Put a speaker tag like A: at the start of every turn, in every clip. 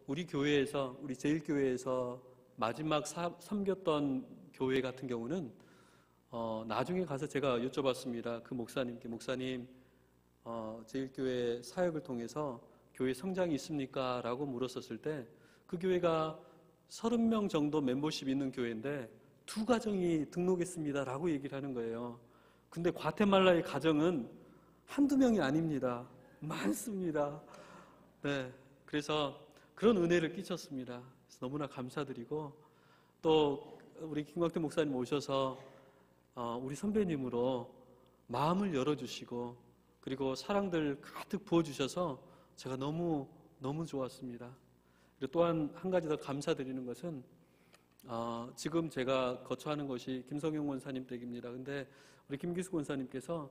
A: 우리 교회에서, 우리 제일교회에서 마지막 섬겼던 교회 같은 경우는 나중에 가서 제가 여쭤봤습니다. 그 목사님께, 목사님 제일교회 사역을 통해서 교회 성장이 있습니까? 라고 물었었을 때 그 교회가 30명 정도 멤버십 있는 교회인데 2가정이 등록했습니다 라고 얘기를 하는 거예요. 근데 과테말라의 가정은 한두 명이 아닙니다. 많습니다. 네, 그래서 그런 은혜를 끼쳤습니다. 그래서 너무나 감사드리고, 또 우리 김광태 목사님 오셔서 우리 선배님으로 마음을 열어주시고 그리고 사랑들 가득 부어주셔서 제가 너무 좋았습니다. 그리고 또한 한 가지 더 감사드리는 것은 지금 제가 거처하는 곳이 김성용 원사님 댁입니다. 근데 우리 김기숙 원사님께서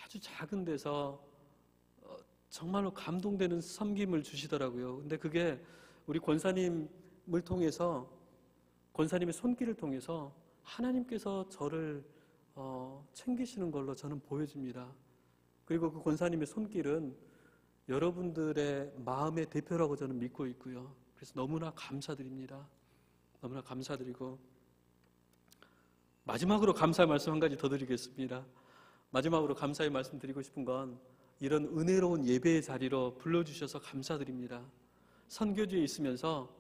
A: 아주 작은 데서 정말로 감동되는 섬김을 주시더라고요. 근데 그게 우리 권사님을 통해서, 권사님의 손길을 통해서 하나님께서 저를 챙기시는 걸로 저는 보여집니다. 그리고 그 권사님의 손길은 여러분들의 마음의 대표라고 저는 믿고 있고요. 그래서 너무나 감사드립니다. 너무나 감사드리고, 마지막으로 감사의 말씀 한 가지 더 드리겠습니다. 마지막으로 감사의 말씀 드리고 싶은 건 이런 은혜로운 예배의 자리로 불러주셔서 감사드립니다. 선교지에 있으면서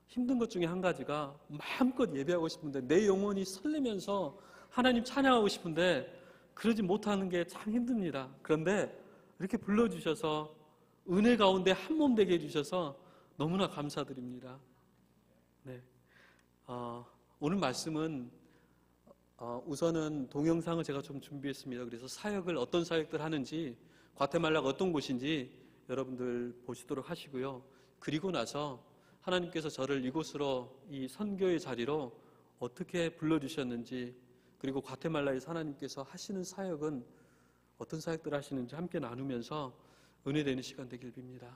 A: 힘든 것 중에 한 가지가 마음껏 예배하고 싶은데, 내 영혼이 설레면서 하나님 찬양하고 싶은데 그러지 못하는 게 참 힘듭니다. 그런데 이렇게 불러주셔서 은혜 가운데 한 몸 되게 해주셔서 너무나 감사드립니다. 네. 오늘 말씀은 우선은 동영상을 제가 좀 준비했습니다. 그래서 사역을, 어떤 사역들 하는지, 과테말라가 어떤 곳인지 여러분들 보시도록 하시고요. 그리고 나서 하나님께서 저를 이곳으로, 이 선교의 자리로 어떻게 불러주셨는지, 그리고 과테말라에서 하나님께서 하시는 사역은 어떤 사역들 하시는지 함께 나누면서 은혜되는 시간 되길 빕니다.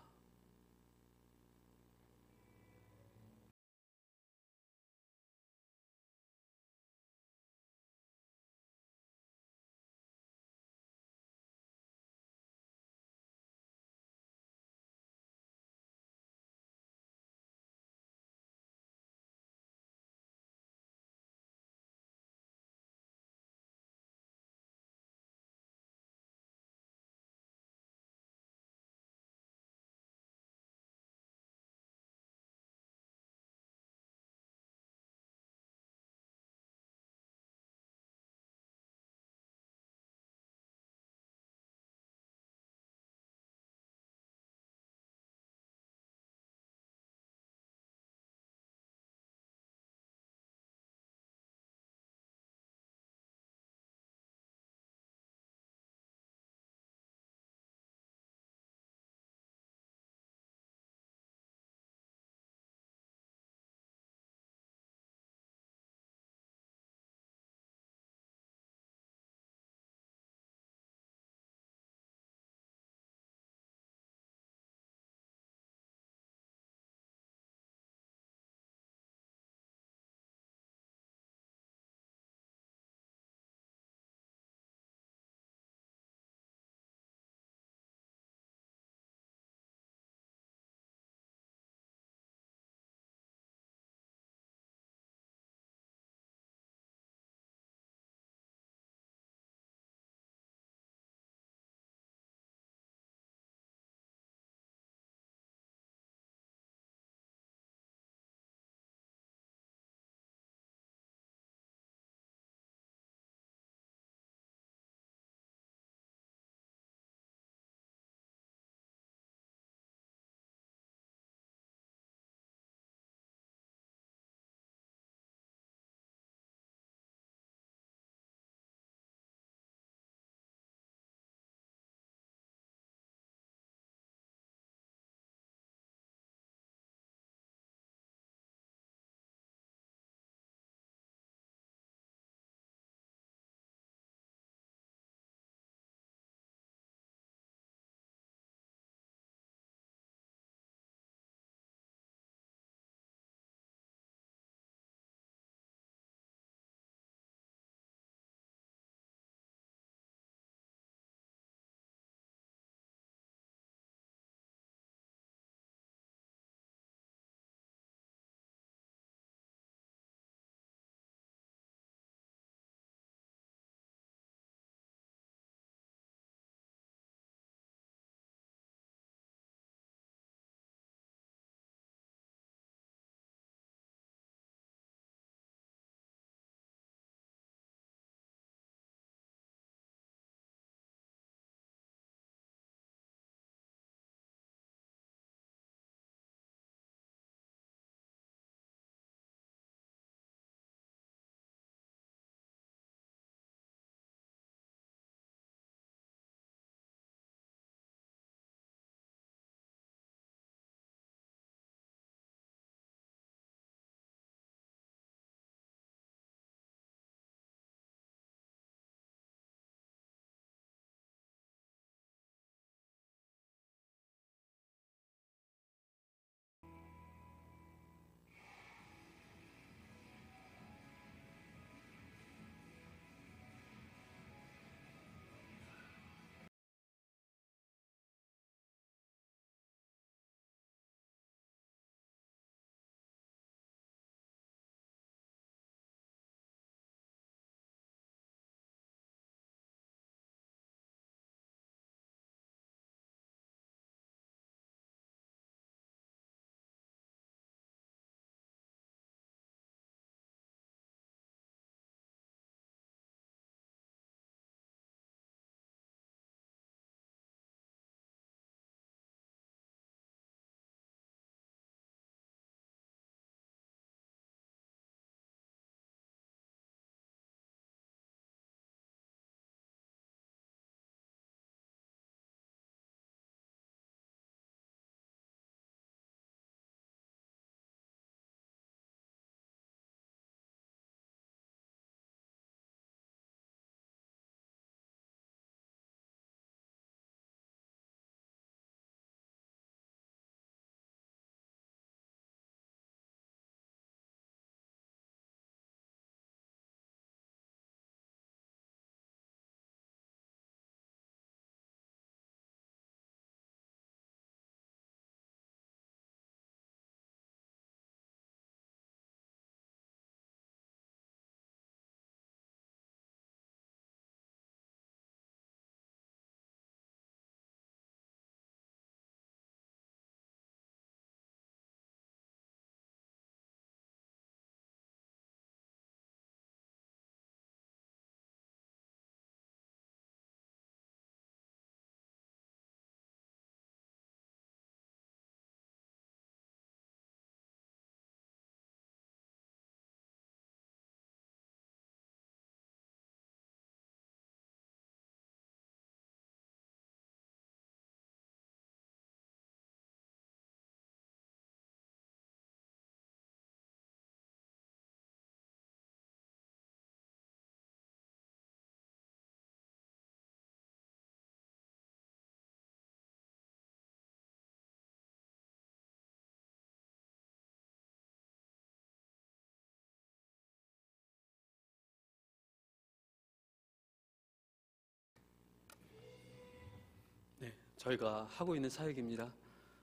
A: 저희가 하고 있는 사역입니다.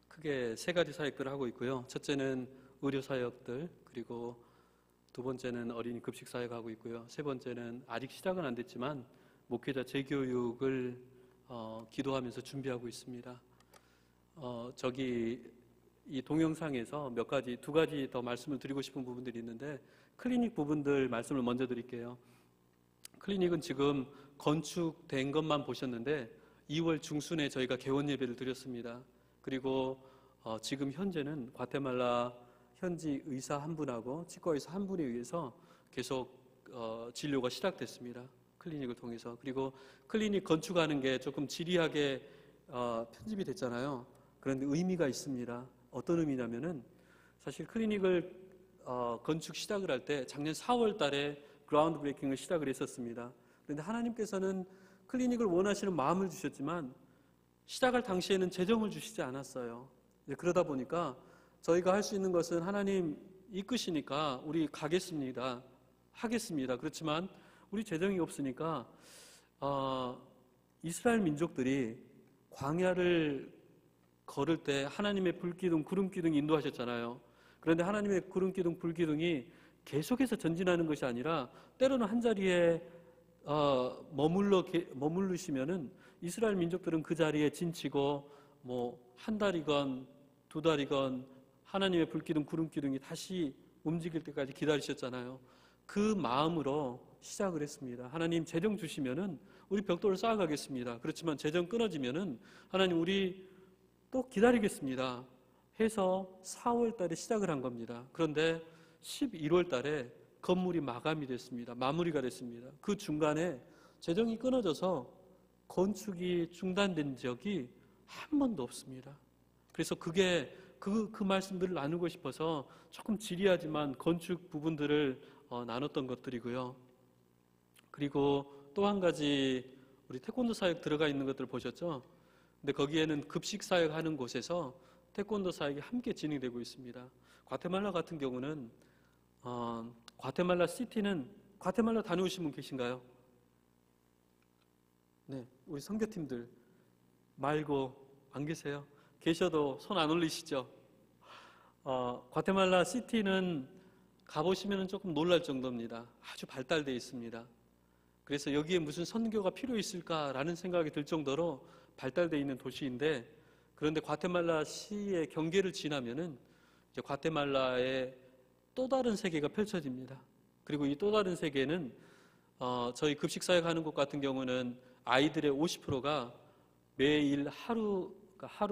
A: 크게 세 가지 사역들을 하고 있고요. 첫째는 의료 사역들, 그리고 두 번째는 어린이 급식 사역하고 있고요. 세 번째는 아직 시작은 안 됐지만 목회자 재교육을 기도하면서 준비하고 있습니다. 저기 이 동영상에서 두 가지 더 말씀을 드리고 싶은 부분들이 있는데, 클리닉 부분들 말씀을 먼저 드릴게요. 클리닉은 지금 건축된 것만 보셨는데 2월 중순에 저희가 개원 예배를 드렸습니다. 그리고 지금 현재는 과테말라 현지 의사 한 분하고 치과 의사 한 분에 의해서 계속 진료가 시작됐습니다. 클리닉을 통해서. 그리고 클리닉 건축하는 게 조금 지리하게 편집이 됐잖아요. 그런데 의미가 있습니다. 어떤 의미냐면은, 사실 클리닉을 건축 시작을 할 때 작년 4월 달에 그라운드 브레이킹을 시작을 했었습니다. 그런데 하나님께서는 클리닉을 원하시는 마음을 주셨지만 시작할 당시에는 재정을 주시지 않았어요. 그러다 보니까 저희가 할 수 있는 것은, 하나님 이끄시니까 우리 가겠습니다, 하겠습니다. 그렇지만 우리 재정이 없으니까 이스라엘 민족들이 광야를 걸을 때 하나님의 불기둥, 구름기둥이 인도하셨잖아요. 그런데 하나님의 구름기둥, 불기둥이 계속해서 전진하는 것이 아니라 때로는 한 자리에 머무르시면은 이스라엘 민족들은 그 자리에 진치고 한 달이건 두 달이건 하나님의 불기둥, 구름기둥이 다시 움직일 때까지 기다리셨잖아요. 그 마음으로 시작을 했습니다. 하나님 재정 주시면은 우리 벽돌을 쌓아가겠습니다. 그렇지만 재정 끊어지면은 하나님 우리 또 기다리겠습니다 해서 4월 달에 시작을 한 겁니다. 그런데 11월 달에 건물이 마감이 됐습니다. 마무리가 됐습니다. 그 중간에 재정이 끊어져서 건축이 중단된 적이 한 번도 없습니다. 그래서 그 말씀들을 나누고 싶어서 조금 지리하지만 건축 부분들을 나눴던 것들이고요. 그리고 또 한 가지, 우리 태권도 사역 들어가 있는 것들 보셨죠? 근데 거기에는 급식 사역하는 곳에서 태권도 사역이 함께 진행되고 있습니다. 과테말라 같은 경우는 과테말라 시티는, 과테말라 다녀오신 분 계신가요? 네, 우리 선교팀들 말고 안 계세요? 계셔도 손 안 올리시죠? 과테말라 시티는 가보시면 조금 놀랄 정도입니다. 아주 발달되어 있습니다. 그래서 여기에 무슨 선교가 필요 있을까라는 생각이 들 정도로 발달되어 있는 도시인데, 그런데 과테말라 시의 경계를 지나면은 이제 과테말라의 또 다른 세계가 펼쳐집니다. 그리고 이 또 다른 세계는 저희 급식 사역하는 곳 같은 경우는 아이들의 50%가 매일 하루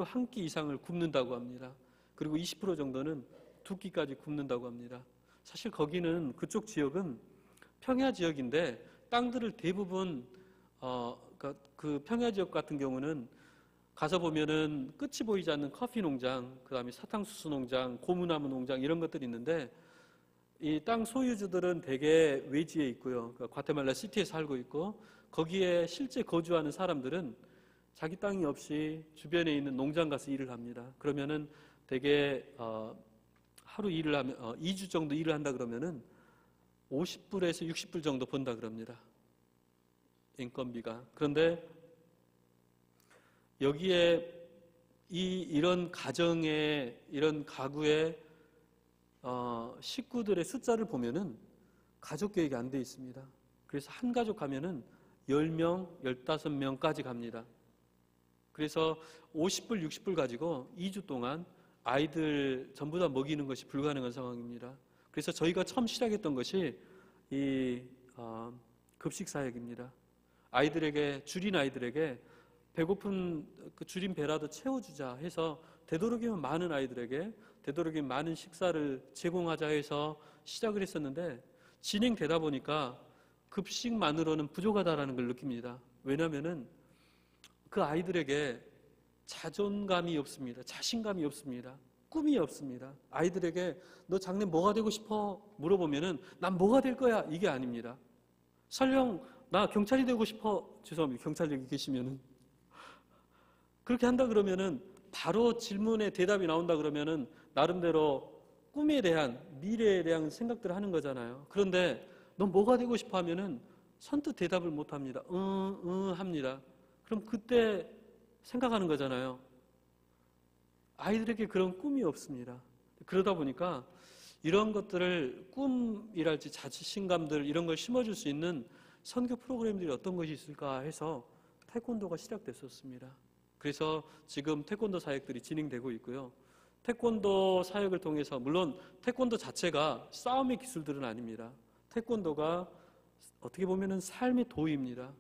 A: 한 끼 이상을 굶는다고 합니다. 그리고 20% 정도는 2끼까지 굶는다고 합니다. 사실 거기는, 그쪽 지역은 평야 지역인데 땅들을 대부분 그 평야 지역 같은 경우는 가서 보면은 끝이 보이지 않는 커피 농장, 그 다음에 사탕수수 농장, 고무나무 농장, 이런 것들이 있는데, 이 땅 소유주들은 대개 외지에 있고요. 그러니까 과테말라 시티에 살고 있고, 거기에 실제 거주하는 사람들은 자기 땅이 없이 주변에 있는 농장 가서 일을 합니다. 그러면은 대개 하루 일을 하면 2주 정도 일을 한다 그러면은 50불에서 60불 정도 번다 그럽니다. 인건비가. 그런데 여기에 이런 가정의, 이런 가구의 식구들의 숫자를 보면은 가족 계획이 안 돼 있습니다. 그래서 한 가족 가면은 10명, 15명까지 갑니다. 그래서 50불, 60불 가지고 2주 동안 아이들 전부 다 먹이는 것이 불가능한 상황입니다. 그래서 저희가 처음 시작했던 것이 이 급식 사역입니다. 줄인 아이들에게 배고픈 그 줄인 배라도 채워주자 해서 되도록이면 많은 아이들에게 되도록이면 많은 식사를 제공하자 해서 시작을 했었는데, 진행되다 보니까 급식만으로는 부족하다라는 걸 느낍니다. 왜냐하면은 그 아이들에게 자존감이 없습니다. 자신감이 없습니다. 꿈이 없습니다. 아이들에게 너 장래 뭐가 되고 싶어? 물어보면은 난 뭐가 될 거야? 이게 아닙니다. 설령 나 경찰이 되고 싶어. 죄송합니다. 경찰 여기 계시면은 그렇게 한다 그러면은 바로 질문에 대답이 나온다 그러면은 나름대로 꿈에 대한, 미래에 대한 생각들을 하는 거잖아요. 그런데 너 뭐가 되고 싶어 하면은 선뜻 대답을 못 합니다. 합니다. 그럼 그때 생각하는 거잖아요. 아이들에게 그런 꿈이 없습니다. 그러다 보니까 이런 것들을 꿈이랄지 자신감들 이런 걸 심어줄 수 있는 선교 프로그램들이 어떤 것이 있을까 해서 태권도가 시작됐었습니다. 그래서 지금 태권도 사역들이 진행되고 있고요. 태권도 사역을 통해서 물론 태권도 자체가 싸움의 기술들은 아닙니다. 태권도가 어떻게 보면은 삶의 도입니다.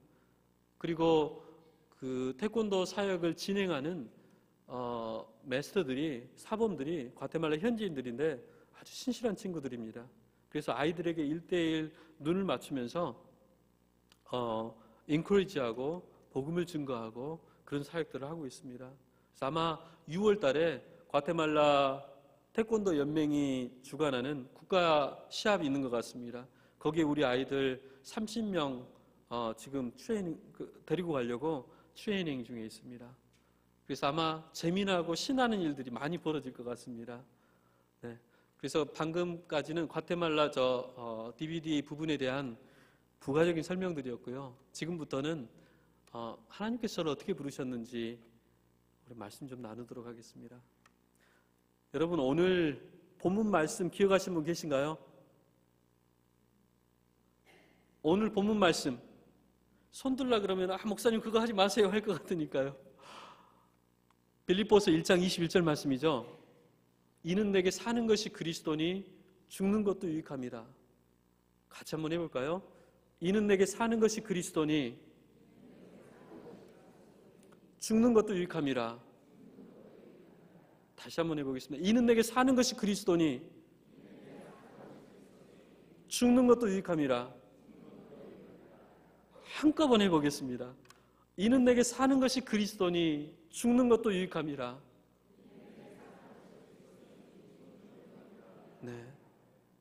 A: 그리고 그 태권도 사역을 진행하는 마스터들이 사범들이 과테말라 현지인들인데 아주 신실한 친구들입니다. 그래서 아이들에게 1대1 눈을 맞추면서 인커리지하고 복음을 증거하고 그런 사역들을 하고 있습니다. 그래서 아마 6월 달에 과테말라 태권도 연맹이 주관하는 국가 시합이 있는 것 같습니다. 거기에 우리 아이들 30명 지금 데리고 가려고 트레이닝 중에 있습니다. 그래서 아마 재미나고 신나는 일들이 많이 벌어질 것 같습니다. 네. 그래서 방금까지는 과테말라 DVD 부분에 대한 부가적인 설명들이었고요. 지금부터는 하나님께서 저를 어떻게 부르셨는지 우리 말씀 좀 나누도록 하겠습니다. 여러분 오늘 본문 말씀 기억하신 분 계신가요? 오늘 본문 말씀 손 들라 그러면 목사님 그거 하지 마세요 할 것 같으니까요. 빌립보서 1장 21절 말씀이죠. 이는 내게 사는 것이 그리스도니 죽는 것도 유익함이라. 같이 한번 해볼까요? 이는 내게 사는 것이 그리스도니 죽는 것도 유익함이라. 다시 한번 해보겠습니다. 이는 내게 사는 것이 그리스도니 죽는 것도 유익함이라. 한꺼번에 해보겠습니다. 이는 내게 사는 것이 그리스도니 죽는 것도 유익함이라. 네,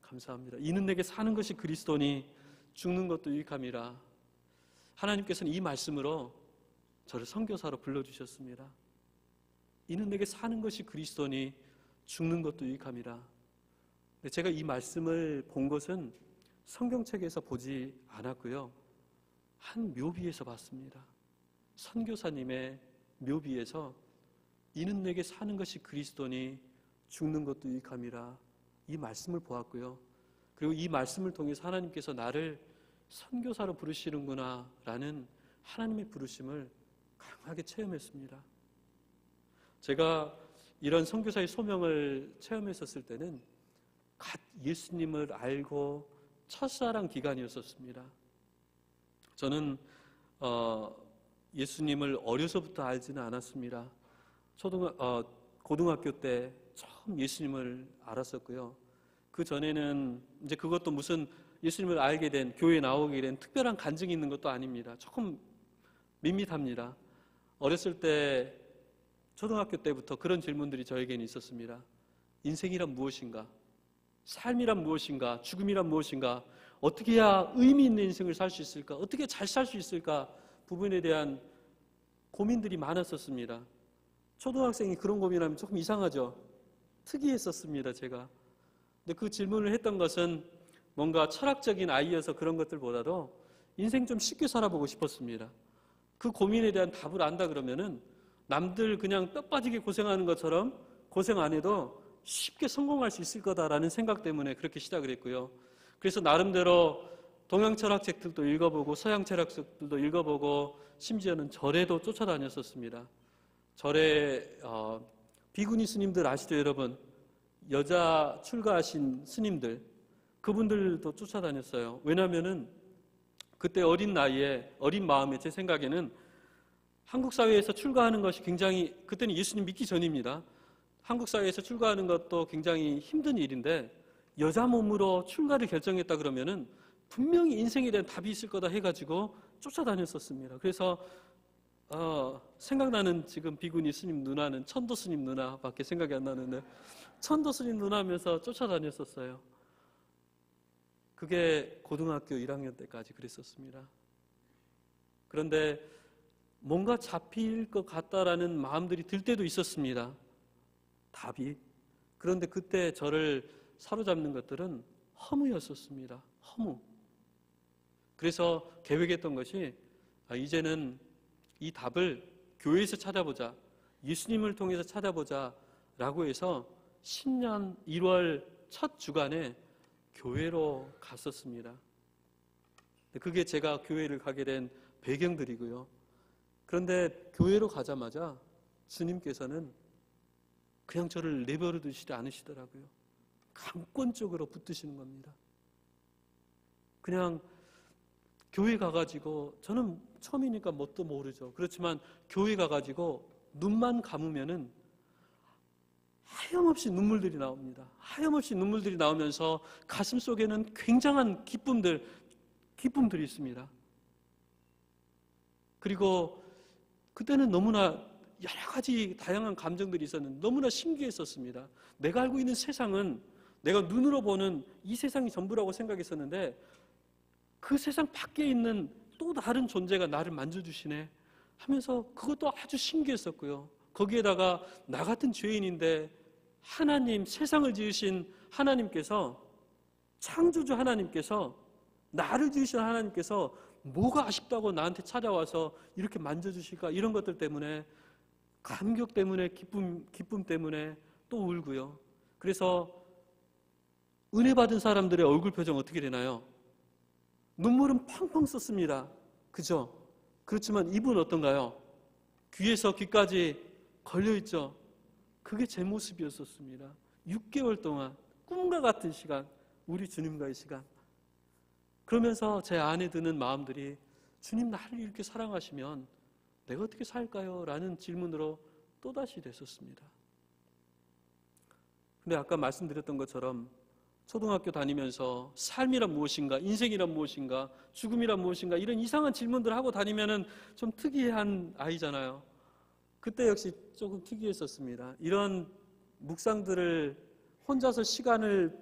A: 감사합니다. 이는 내게 사는 것이 그리스도니 죽는 것도 유익함이라. 하나님께서는 이 말씀으로 저를 선교사로 불러주셨습니다. 이는 내게 사는 것이 그리스도니 죽는 것도 유익함이라. 제가 이 말씀을 본 것은 성경책에서 보지 않았고요. 한 묘비에서 봤습니다. 선교사님의 묘비에서 이는 내게 사는 것이 그리스도니 죽는 것도 유익함이라 이 말씀을 보았고요. 그리고 이 말씀을 통해서 하나님께서 나를 선교사로 부르시는구나 라는 하나님의 부르심을 강하게 체험했습니다. 제가 이런 선교사의 소명을 체험했었을 때는 갓 예수님을 알고 첫사랑 기간이었었습니다. 저는 예수님을 어려서부터 알지는 않았습니다. 고등학교 때 처음 예수님을 알았었고요. 그 전에는 이제 그것도 무슨 예수님을 알게 된, 교회에 나오게 된 특별한 간증이 있는 것도 아닙니다. 조금 밋밋합니다. 어렸을 때 초등학교 때부터 그런 질문들이 저에게는 있었습니다. 인생이란 무엇인가? 삶이란 무엇인가? 죽음이란 무엇인가? 어떻게 해야 의미 있는 인생을 살 수 있을까? 어떻게 잘 살 수 있을까? 부분에 대한 고민들이 많았었습니다. 초등학생이 그런 고민하면 조금 이상하죠? 특이했었습니다, 제가. 근데 그 질문을 했던 것은 뭔가 철학적인 아이여서 그런 것들보다도 인생 좀 쉽게 살아보고 싶었습니다. 그 고민에 대한 답을 안다 그러면은 남들 그냥 뼈 빠지게 고생하는 것처럼 고생 안 해도 쉽게 성공할 수 있을 거다라는 생각 때문에 그렇게 시작을 했고요. 그래서 나름대로 동양 철학책들도 읽어보고 서양 철학책들도 읽어보고 심지어는 절에도 쫓아다녔었습니다. 절에 비구니 스님들 아시죠, 여러분? 여자 출가하신 스님들, 그분들도 쫓아다녔어요. 왜냐하면은 그때 어린 나이에, 어린 마음에 제 생각에는 한국 사회에서 출가하는 것이 굉장히, 그때는 예수님 믿기 전입니다. 한국 사회에서 출가하는 것도 굉장히 힘든 일인데 여자 몸으로 출가를 결정했다 그러면은 분명히 인생에 대한 답이 있을 거다 해가지고 쫓아다녔었습니다. 그래서 생각나는 지금 비구니 스님 누나는 천도 스님 누나밖에 생각이 안 나는데 천도 스님 누나면서 쫓아다녔었어요. 그게 고등학교 1학년 때까지 그랬었습니다. 그런데 뭔가 잡힐 것 같다라는 마음들이 들 때도 있었습니다. 답이. 그런데 그때 저를 사로잡는 것들은 허무였었습니다. 허무. 그래서 계획했던 것이 이제는 이 답을 교회에서 찾아보자, 예수님을 통해서 찾아보자 라고 해서 신년 1월 첫 주간에 교회로 갔었습니다. 그게 제가 교회를 가게 된 배경들이고요. 그런데 교회로 가자마자 주님께서는 그냥 저를 내버려 두시지 않으시더라고요. 강권적으로 붙드시는 겁니다. 그냥 교회 가가지고, 저는 처음이니까 뭣도 모르죠. 그렇지만 교회 가가지고 눈만 감으면은 하염없이 눈물들이 나옵니다. 하염없이 눈물들이 나오면서 가슴 속에는 굉장한 기쁨들이 있습니다. 그리고 그때는 너무나 여러 가지 다양한 감정들이 있었는데 너무나 신기했었습니다. 내가 알고 있는 세상은 내가 눈으로 보는 이 세상이 전부라고 생각했었는데 그 세상 밖에 있는 또 다른 존재가 나를 만져주시네 하면서 그것도 아주 신기했었고요. 거기에다가 나 같은 죄인인데 하나님, 세상을 지으신 하나님께서, 창조주 하나님께서, 나를 지으신 하나님께서 뭐가 아쉽다고 나한테 찾아와서 이렇게 만져주실까, 이런 것들 때문에, 감격 때문에, 기쁨 때문에 또 울고요. 그래서 은혜 받은 사람들의 얼굴 표정 어떻게 되나요? 눈물은 펑펑 쏟습니다. 그죠? 그렇지만 입은 어떤가요? 귀에서 귀까지 걸려있죠. 그게 제 모습이었었습니다. 6개월 동안 꿈과 같은 시간, 우리 주님과의 시간. 그러면서 제 안에 드는 마음들이, 주님 나를 이렇게 사랑하시면 내가 어떻게 살까요? 라는 질문으로 또다시 됐었습니다. 근데 아까 말씀드렸던 것처럼 초등학교 다니면서 삶이란 무엇인가, 인생이란 무엇인가, 죽음이란 무엇인가, 이런 이상한 질문들을 하고 다니면은 좀 특이한 아이잖아요. 그때 역시 조금 특이했었습니다. 이런 묵상들을 혼자서 시간을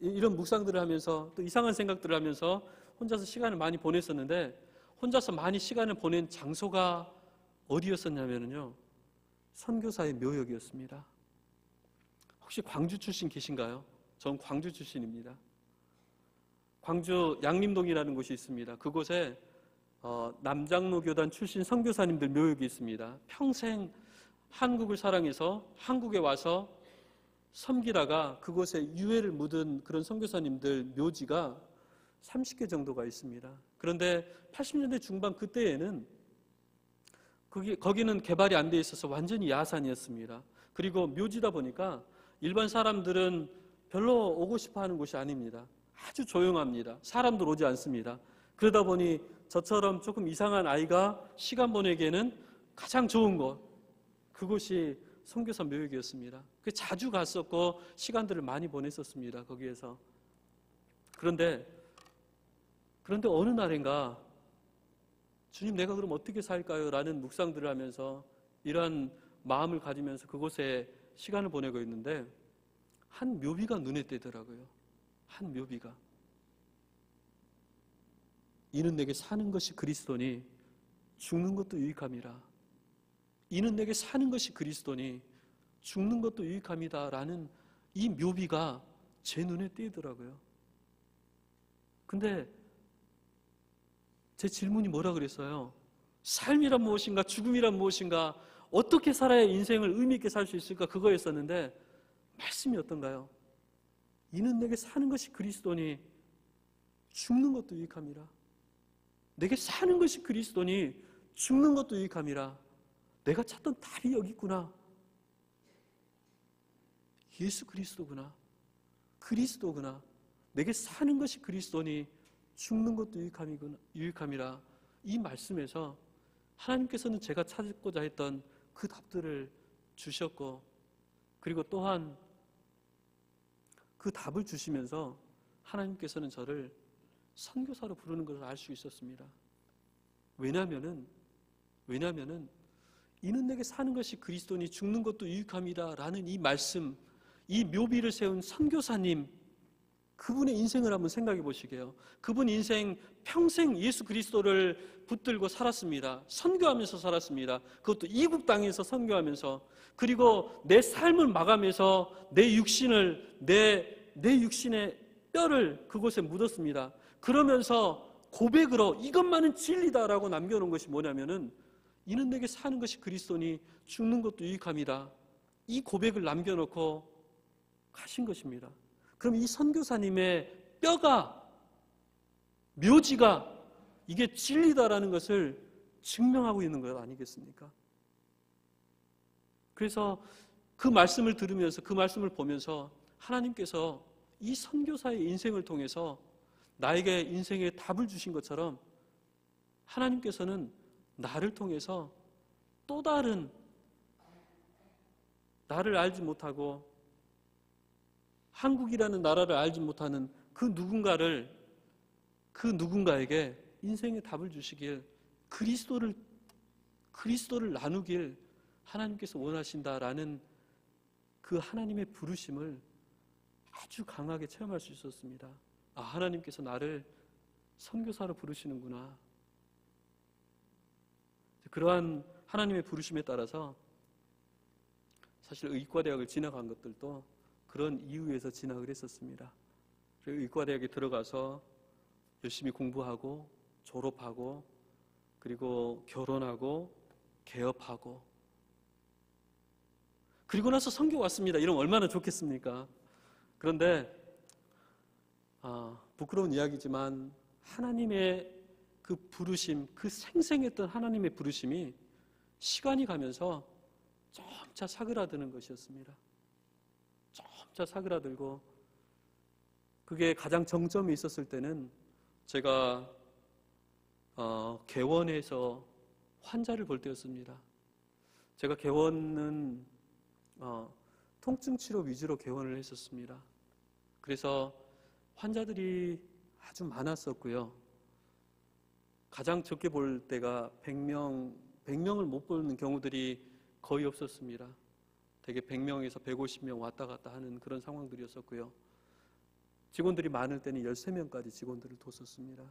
A: 이런 묵상들을 하면서 또 이상한 생각들을 하면서 혼자서 시간을 많이 보냈었는데, 혼자서 많이 시간을 보낸 장소가 어디였었냐면요, 선교사의 묘역이었습니다. 혹시 광주 출신 계신가요? 전 광주 출신입니다. 광주 양림동이라는 곳이 있습니다. 그곳에 남장로 교단 출신 선교사님들 묘역이 있습니다. 평생 한국을 사랑해서 한국에 와서 섬기다가 그곳에 유해를 묻은 그런 선교사님들 묘지가 30개 정도가 있습니다. 그런데 80년대 중반 그때에는 거기는 개발이 안 돼 있어서 완전히 야산이었습니다. 그리고 묘지다 보니까 일반 사람들은 별로 오고 싶어 하는 곳이 아닙니다. 아주 조용합니다. 사람들 오지 않습니다. 그러다 보니 저처럼 조금 이상한 아이가 시간 보내기에는 가장 좋은 곳, 그곳이 선교사 묘역이었습니다. 자주 갔었고 시간들을 많이 보냈었습니다. 거기에서. 그런데 어느 날인가 주님, 내가 그럼 어떻게 살까요? 라는 묵상들을 하면서 이러한 마음을 가지면서 그곳에 시간을 보내고 있는데 한 묘비가 눈에 띄더라고요. 한 묘비가. 이는 내게 사는 것이 그리스도니 죽는 것도 유익함이라. 이는 내게 사는 것이 그리스도니 죽는 것도 유익함이다 라는 이 묘비가 제 눈에 띄더라고요. 근데 제 질문이 뭐라 그랬어요? 삶이란 무엇인가, 죽음이란 무엇인가, 어떻게 살아야 인생을 의미 있게 살 수 있을까, 그거였었는데 말씀이 어떤가요? 이는 내게 사는 것이 그리스도니 죽는 것도 유익함이라. 내게 사는 것이 그리스도니 죽는 것도 유익함이라. 내가 찾던 답이 여기 있구나. 예수 그리스도구나. 그리스도구나. 내게 사는 것이 그리스도니 죽는 것도 유익함이라. 이 말씀에서 하나님께서는 제가 찾고자 했던 그 답들을 주셨고, 그리고 또한 그 답을 주시면서 하나님께서는 저를 선교사로 부르는 것을 알 수 있었습니다. 왜냐하면은 이는 내게 사는 것이 그리스도니 죽는 것도 유익함이다 라는 이 말씀, 이 묘비를 세운 선교사님, 그분의 인생을 한번 생각해 보시게요. 그분 인생 평생 예수 그리스도를 붙들고 살았습니다. 선교하면서 살았습니다. 그것도 이국 땅에서 선교하면서, 그리고 내 삶을 마감해서 내 육신의 뼈를 그곳에 묻었습니다. 그러면서 고백으로 이것만은 진리다라고 남겨놓은 것이 뭐냐면은 이는 내게 사는 것이 그리스도니 죽는 것도 유익함이라. 이 고백을 남겨놓고 가신 것입니다. 그럼 이 선교사님의 뼈가, 묘지가 이게 진리다라는 것을 증명하고 있는 것 아니겠습니까? 그래서 그 말씀을 들으면서, 그 말씀을 보면서 하나님께서 이 선교사의 인생을 통해서 나에게 인생의 답을 주신 것처럼 하나님께서는 나를 통해서 또 다른, 나를 알지 못하고 한국이라는 나라를 알지 못하는 그 누군가에게 인생의 답을 주시길, 그리스도를 나누길 하나님께서 원하신다라는 그 하나님의 부르심을 아주 강하게 체험할 수 있었습니다. 아, 하나님께서 나를 선교사로 부르시는구나. 그러한 하나님의 부르심에 따라서 사실 의과대학을 진학한 것들도 그런 이유에서 진학을 했었습니다. 의과대학에 들어가서 열심히 공부하고 졸업하고 그리고 결혼하고 개업하고 그리고 나서 선교 왔습니다. 이러면 얼마나 좋겠습니까? 그런데 부끄러운 이야기지만 하나님의 그 부르심, 그 생생했던 하나님의 부르심이 시간이 가면서 점차 사그라드는 것이었습니다. 점차 사그라들고 그게 가장 정점에 있었을 때는 제가 개원에서 환자를 볼 때였습니다. 제가 개원은 통증 치료 위주로 개원을 했었습니다. 그래서 환자들이 아주 많았었고요. 가장 적게 볼 때가 100명을 못 보는 경우들이 거의 없었습니다. 대개 100명에서 150명 왔다 갔다 하는 그런 상황들이었었고요. 직원들이 많을 때는 13명까지 직원들을 뒀었습니다.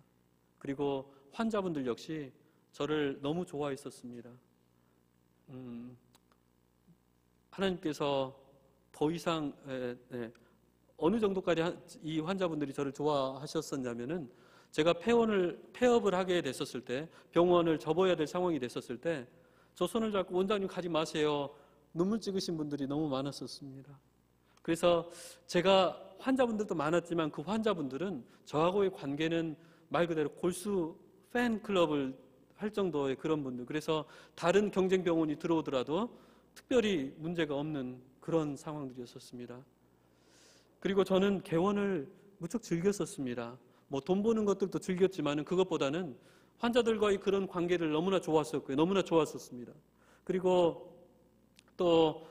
A: 그리고 환자분들 역시 저를 너무 좋아했었습니다. 하나님께서 더 이상 어느 정도까지 이 환자분들이 저를 좋아하셨었냐면은 제가 폐업을 하게 됐었을 때, 병원을 접어야 될 상황이 됐었을 때 저 손을 잡고 원장님 가지 마세요. 눈물 찍으신 분들이 너무 많았었습니다. 그래서 제가 환자분들도 많았지만 그 환자분들은 저하고의 관계는 말 그대로 골수 팬클럽을 할 정도의 그런 분들. 그래서 다른 경쟁 병원이 들어오더라도 특별히 문제가 없는 그런 상황들이었었습니다. 그리고 저는 개원을 무척 즐겼었습니다. 뭐 돈 버는 것들도 즐겼지만 그것보다는 환자들과의 그런 관계를 너무나 좋았었고요. 너무나 좋았었습니다. 그리고 또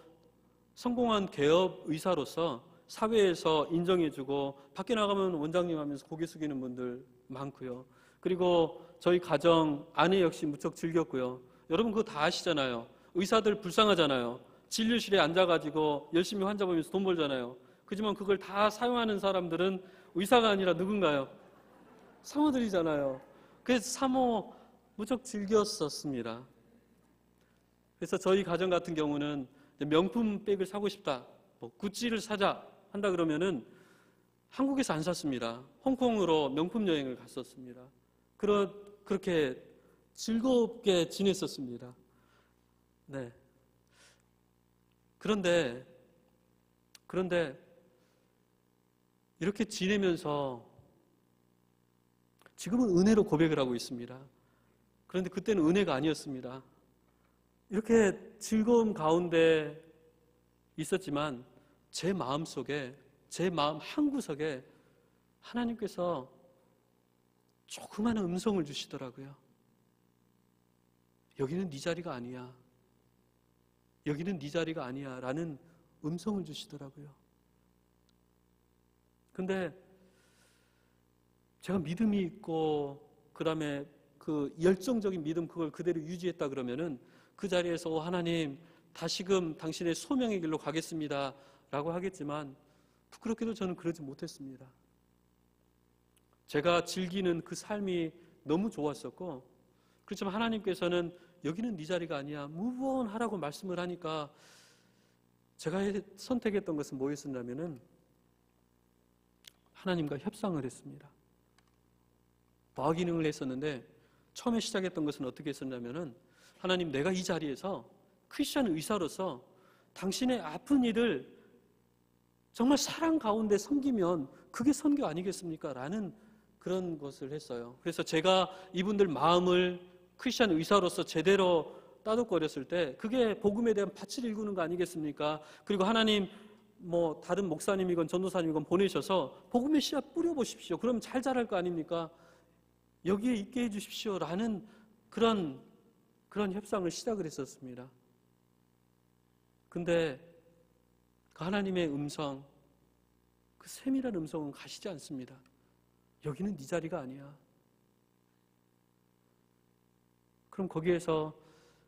A: 성공한 개업 의사로서 사회에서 인정해주고 밖에 나가면 원장님 하면서 고개 숙이는 분들 많고요. 그리고 저희 가정 아내 역시 무척 즐겼고요. 여러분 그거 다 아시잖아요. 의사들 불쌍하잖아요. 진료실에 앉아가지고 열심히 환자 보면서 돈 벌잖아요. 그지만 그걸 다 사용하는 사람들은 의사가 아니라 누군가요? 사모들이잖아요. 그래서 사모 무척 즐겼었습니다. 그래서 저희 가정 같은 경우는 명품 백을 사고 싶다, 뭐 구찌를 사자 한다 그러면은 한국에서 안 샀습니다. 홍콩으로 명품 여행을 갔었습니다. 그렇게 즐겁게 지냈었습니다. 네. 그런데 이렇게 지내면서 지금은 은혜로 고백을 하고 있습니다. 그런데 그때는 은혜가 아니었습니다. 이렇게 즐거움 가운데 있었지만 제 마음속에, 제 마음 한구석에 하나님께서 조그마한 음성을 주시더라고요. 여기는 네 자리가 아니야. 여기는 네 자리가 아니야 라는 음성을 주시더라고요. 근데 제가 믿음이 있고 그 다음에 그 열정적인 믿음 그걸 그대로 유지했다 그러면은 그 자리에서 하나님 다시금 당신의 소명의 길로 가겠습니다 라고 하겠지만 부끄럽게도 저는 그러지 못했습니다. 제가 즐기는 그 삶이 너무 좋았었고 그렇지만 하나님께서는 여기는 네 자리가 아니야 move on 하라고 말씀을 하니까 제가 선택했던 것은 뭐였었냐면은 하나님과 협상을 했습니다. 과기능을 했었는데 처음에 시작했던 것은 어떻게 했었냐면은 하나님, 내가 이 자리에서 크리스천 의사로서 당신의 아픈 이를 정말 사랑 가운데 섬기면 그게 선교 아니겠습니까? 라는 그런 것을 했어요. 그래서 제가 이분들 마음을 크리스천 의사로서 제대로 따독거렸을 때 그게 복음에 대한 밭을 일구는 거 아니겠습니까? 그리고 하나님 뭐 다른 목사님이건 전도사님이건 보내셔서 복음의 씨앗 뿌려보십시오. 그럼 잘 자랄 거 아닙니까? 여기에 있게 해주십시오. 라는 그런 협상을 시작을 했었습니다. 근데 그 하나님의 음성, 그 세밀한 음성은 가시지 않습니다. 여기는 네 자리가 아니야. 그럼 거기에서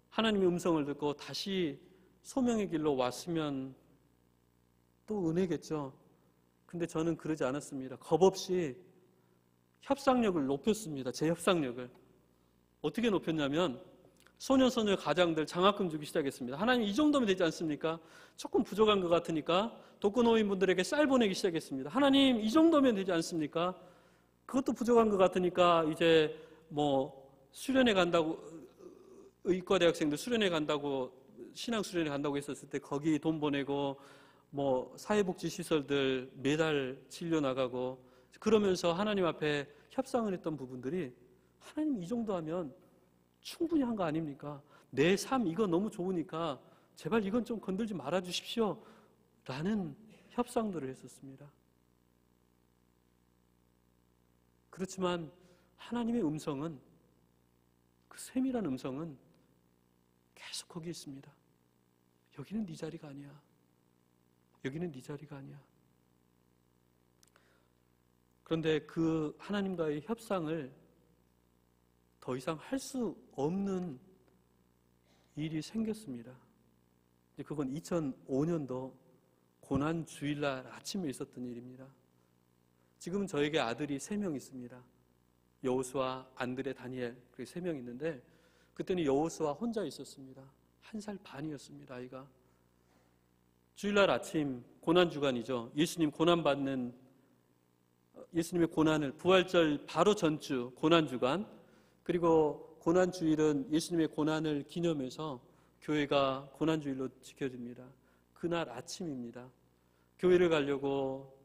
A: 하나님의 음성을 듣고 다시 소명의 길로 왔으면 또 은혜겠죠. 근데 저는 그러지 않았습니다. 겁없이 협상력을 높였습니다. 제 협상력을. 어떻게 높였냐면 소년소녀 가장들 장학금 주기 시작했습니다. 하나님, 이 정도면 되지 않습니까? 조금 부족한 것 같으니까 독거노인분들에게 쌀 보내기 시작했습니다. 하나님, 이 정도면 되지 않습니까? 그것도 부족한 것 같으니까 이제 뭐 수련회 간다고, 의과대학생들 수련회 간다고, 신앙 수련회 간다고 했었을 때 거기 돈 보내고 뭐 사회복지시설들 매달 진료 나가고 그러면서 하나님 앞에 협상을 했던 부분들이, 하나님 이 정도 하면 충분히 한 거 아닙니까? 내 삶 이거 너무 좋으니까 제발 이건 좀 건들지 말아 주십시오. 라는 협상들을 했었습니다. 그렇지만 하나님의 음성은, 그 세밀한 음성은 계속 거기 있습니다. 여기는 네 자리가 아니야. 여기는 네 자리가 아니야. 그런데 그 하나님과의 협상을 더 이상 할 수 없는 일이 생겼습니다. 그건 2005년도 고난 주일날 아침에 있었던 일입니다. 지금은 저에게 아들이 3명 있습니다. 여호수아, 안드레, 다니엘, 그렇게 3명 있는데 그때는 여호수아 혼자 있었습니다. 1살 반이었습니다, 아이가. 주일날 아침 고난 주간이죠. 예수님의 고난을, 부활절 바로 전주 고난 주간, 그리고 고난 주일은 예수님의 고난을 기념해서 교회가 고난 주일로 지켜집니다. 그날 아침입니다. 교회를 가려고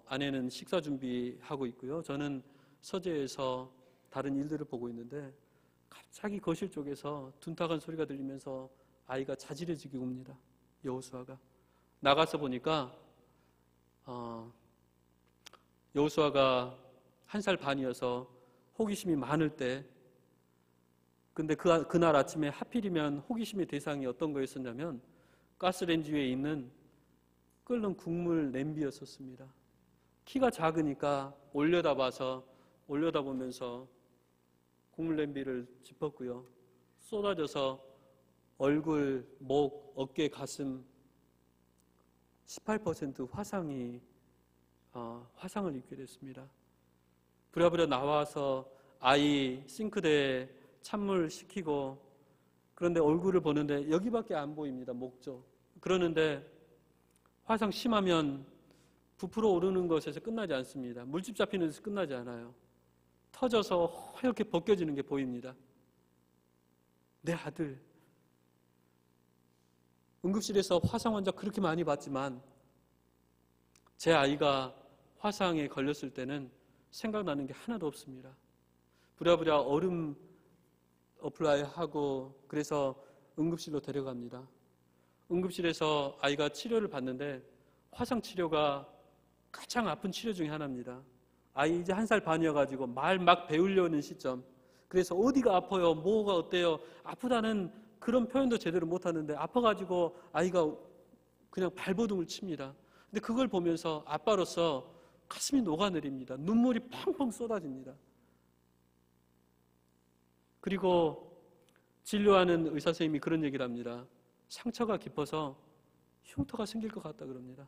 A: 아내는 식사 준비하고 있고요. 저는 서재에서 다른 일들을 보고 있는데 갑자기 거실 쪽에서 둔탁한 소리가 들리면서 아이가 자지러지게 웁니다. 여호수아가. 나가서 보니까 여호수아가 1살 반이어서 호기심이 많을 때, 근데 그날 아침에 하필이면 호기심의 대상이 어떤 거였었냐면 가스레인지 위에 있는 끓는 국물 냄비였었습니다. 키가 작으니까 올려다보면서 국물 냄비를 짚었고요. 쏟아져서 얼굴, 목, 어깨, 가슴 18% 화상을 입게 됐습니다. 부랴부랴 나와서 아이 싱크대에 찬물 식히고, 그런데 얼굴을 보는데 여기밖에 안 보입니다. 목 쪽. 그러는데 화상 심하면 부풀어 오르는 것에서 끝나지 않습니다. 물집 잡히는 데서 끝나지 않아요. 터져서 허옇게 벗겨지는 게 보입니다. 내 아들. 응급실에서 화상 환자 그렇게 많이 봤지만 제 아이가 화상에 걸렸을 때는 생각나는 게 하나도 없습니다. 부랴부랴 얼음 어플라이 하고 그래서 응급실로 데려갑니다. 응급실에서 아이가 치료를 받는데 화상 치료가 가장 아픈 치료 중에 하나입니다. 아이 이제 1살 반이어가지고 말 막 배우려는 시점. 그래서 어디가 아파요? 뭐가 어때요? 아프다는 그런 표현도 제대로 못하는데 아파가지고 아이가 그냥 발버둥을 칩니다. 근데 그걸 보면서 아빠로서 가슴이 녹아내립니다. 눈물이 펑펑 쏟아집니다. 그리고 진료하는 의사 선생님이 그런 얘기를 합니다. 상처가 깊어서 흉터가 생길 것 같다 그럽니다.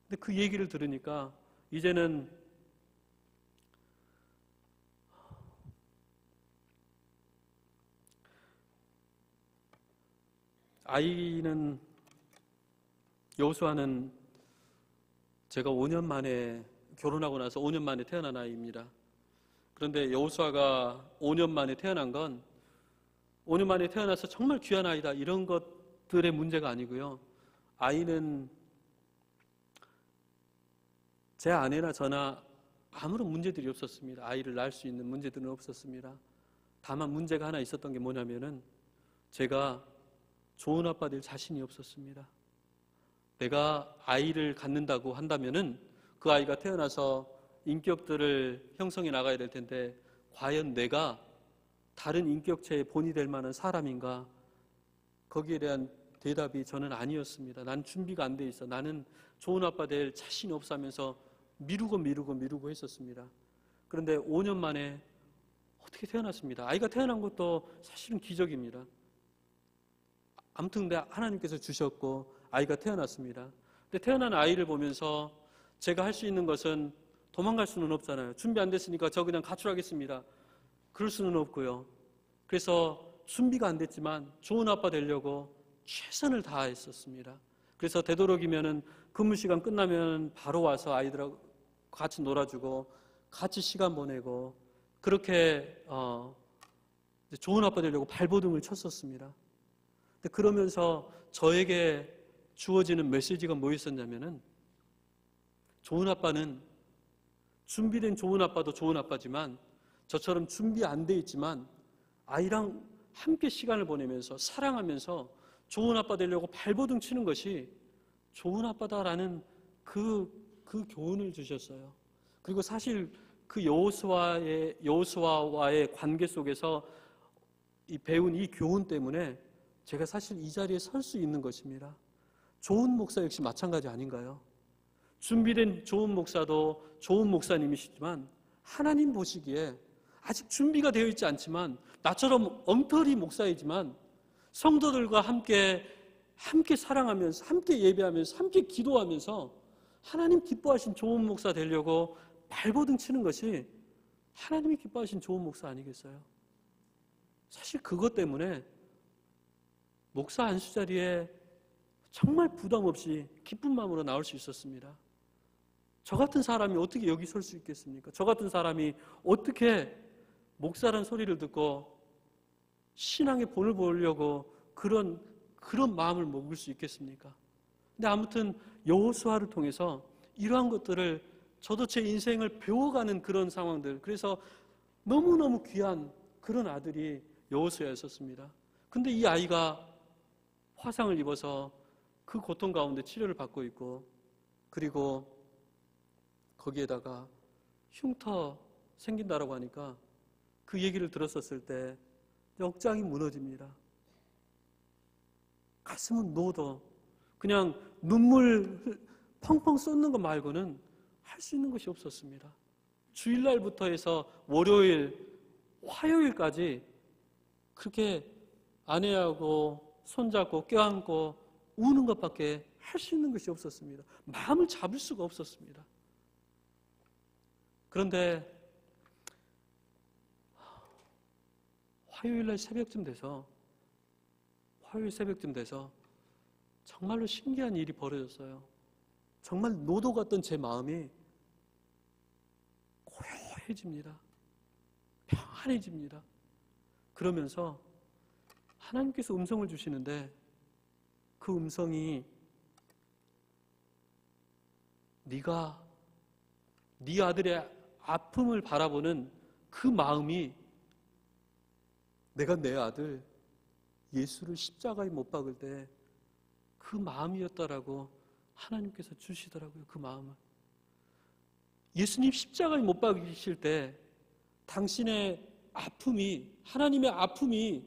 A: 근데 그 얘기를 들으니까 이제는 아이는, 여호수아는 제가 5년 만에, 결혼하고 나서 5년 만에 태어난 아이입니다. 그런데 여호수아가 5년 만에 태어난 건 5년 만에 태어나서 정말 귀한 아이다 이런 것들의 문제가 아니고요. 아이는 제 아내나 저나 아무런 문제들이 없었습니다. 아이를 낳을 수 있는 문제들은 없었습니다. 다만 문제가 하나 있었던 게 뭐냐면은 제가 좋은 아빠 될 자신이 없었습니다. 내가 아이를 갖는다고 한다면은 그 아이가 태어나서 인격들을 형성해 나가야 될 텐데 과연 내가 다른 인격체의 본이 될 만한 사람인가? 거기에 대한 대답이 저는 아니었습니다. 난 준비가 안 돼 있어. 나는 좋은 아빠 될 자신이 없어 하면서 미루고 했었습니다. 그런데 5년 만에 어떻게 태어났습니다. 아이가 태어난 것도 사실은 기적입니다. 아무튼 하나님께서 주셨고 아이가 태어났습니다. 근데 태어난 아이를 보면서 제가 할 수 있는 것은 도망갈 수는 없잖아요. 준비 안 됐으니까 저 그냥 가출하겠습니다. 그럴 수는 없고요. 그래서 준비가 안 됐지만 좋은 아빠 되려고 최선을 다했었습니다. 그래서 되도록이면은 근무 시간 끝나면 바로 와서 아이들하고 같이 놀아주고 같이 시간 보내고 그렇게 좋은 아빠 되려고 발버둥을 쳤었습니다. 근데 그러면서 저에게 주어지는 메시지가 뭐였었냐면은 좋은 아빠는 준비된 좋은 아빠도 좋은 아빠지만 저처럼 준비 안 돼 있지만 아이랑 함께 시간을 보내면서 사랑하면서 좋은 아빠 되려고 발버둥 치는 것이 좋은 아빠다라는 그 교훈을 주셨어요. 그리고 사실 그 여호수아와의 관계 속에서 배운 이 교훈 때문에 제가 사실 이 자리에 설 수 있는 것입니다. 좋은 목사 역시 마찬가지 아닌가요? 준비된 좋은 목사도 좋은 목사님이시지만 하나님 보시기에 아직 준비가 되어 있지 않지만 나처럼 엉터리 목사이지만 성도들과 함께 사랑하면서 함께 예배하면서 함께 기도하면서 하나님 기뻐하신 좋은 목사 되려고 발버둥 치는 것이 하나님이 기뻐하신 좋은 목사 아니겠어요? 사실 그것 때문에 목사 안수 자리에 정말 부담 없이 기쁜 마음으로 나올 수 있었습니다. 저 같은 사람이 어떻게 여기 설 수 있겠습니까? 저 같은 사람이 어떻게 목사란 소리를 듣고 신앙의 본을 보려고 그런 마음을 먹을 수 있겠습니까? 근데 아무튼 여호수아를 통해서 이러한 것들을 저도 제 인생을 배워가는 그런 상황들, 그래서 너무너무 귀한 그런 아들이 여호수아였었습니다. 근데 이 아이가 화상을 입어서 그 고통 가운데 치료를 받고 있고, 그리고 거기에다가 흉터 생긴다라고 하니까 그 얘기를 들었었을 때 억장이 무너집니다. 가슴은 녹어 그냥 눈물 펑펑 쏟는 것 말고는 할 수 있는 것이 없었습니다. 주일날부터 해서 월요일, 화요일까지 그렇게 아내하고 손잡고 껴안고 우는 것밖에 할 수 있는 것이 없었습니다. 마음을 잡을 수가 없었습니다. 그런데 화요일 새벽쯤 돼서 정말로 신기한 일이 벌어졌어요. 정말 노도 같던 제 마음이 고요해집니다. 평안해집니다. 그러면서 하나님께서 음성을 주시는데 그 음성이 네가 네 아들의 아픔을 바라보는 그 마음이 내가 내 아들 예수를 십자가에 못 박을 때 그 마음이었다라고 하나님께서 주시더라고요. 그 마음을. 예수님 십자가에 못 박이실 때 당신의 아픔이, 하나님의 아픔이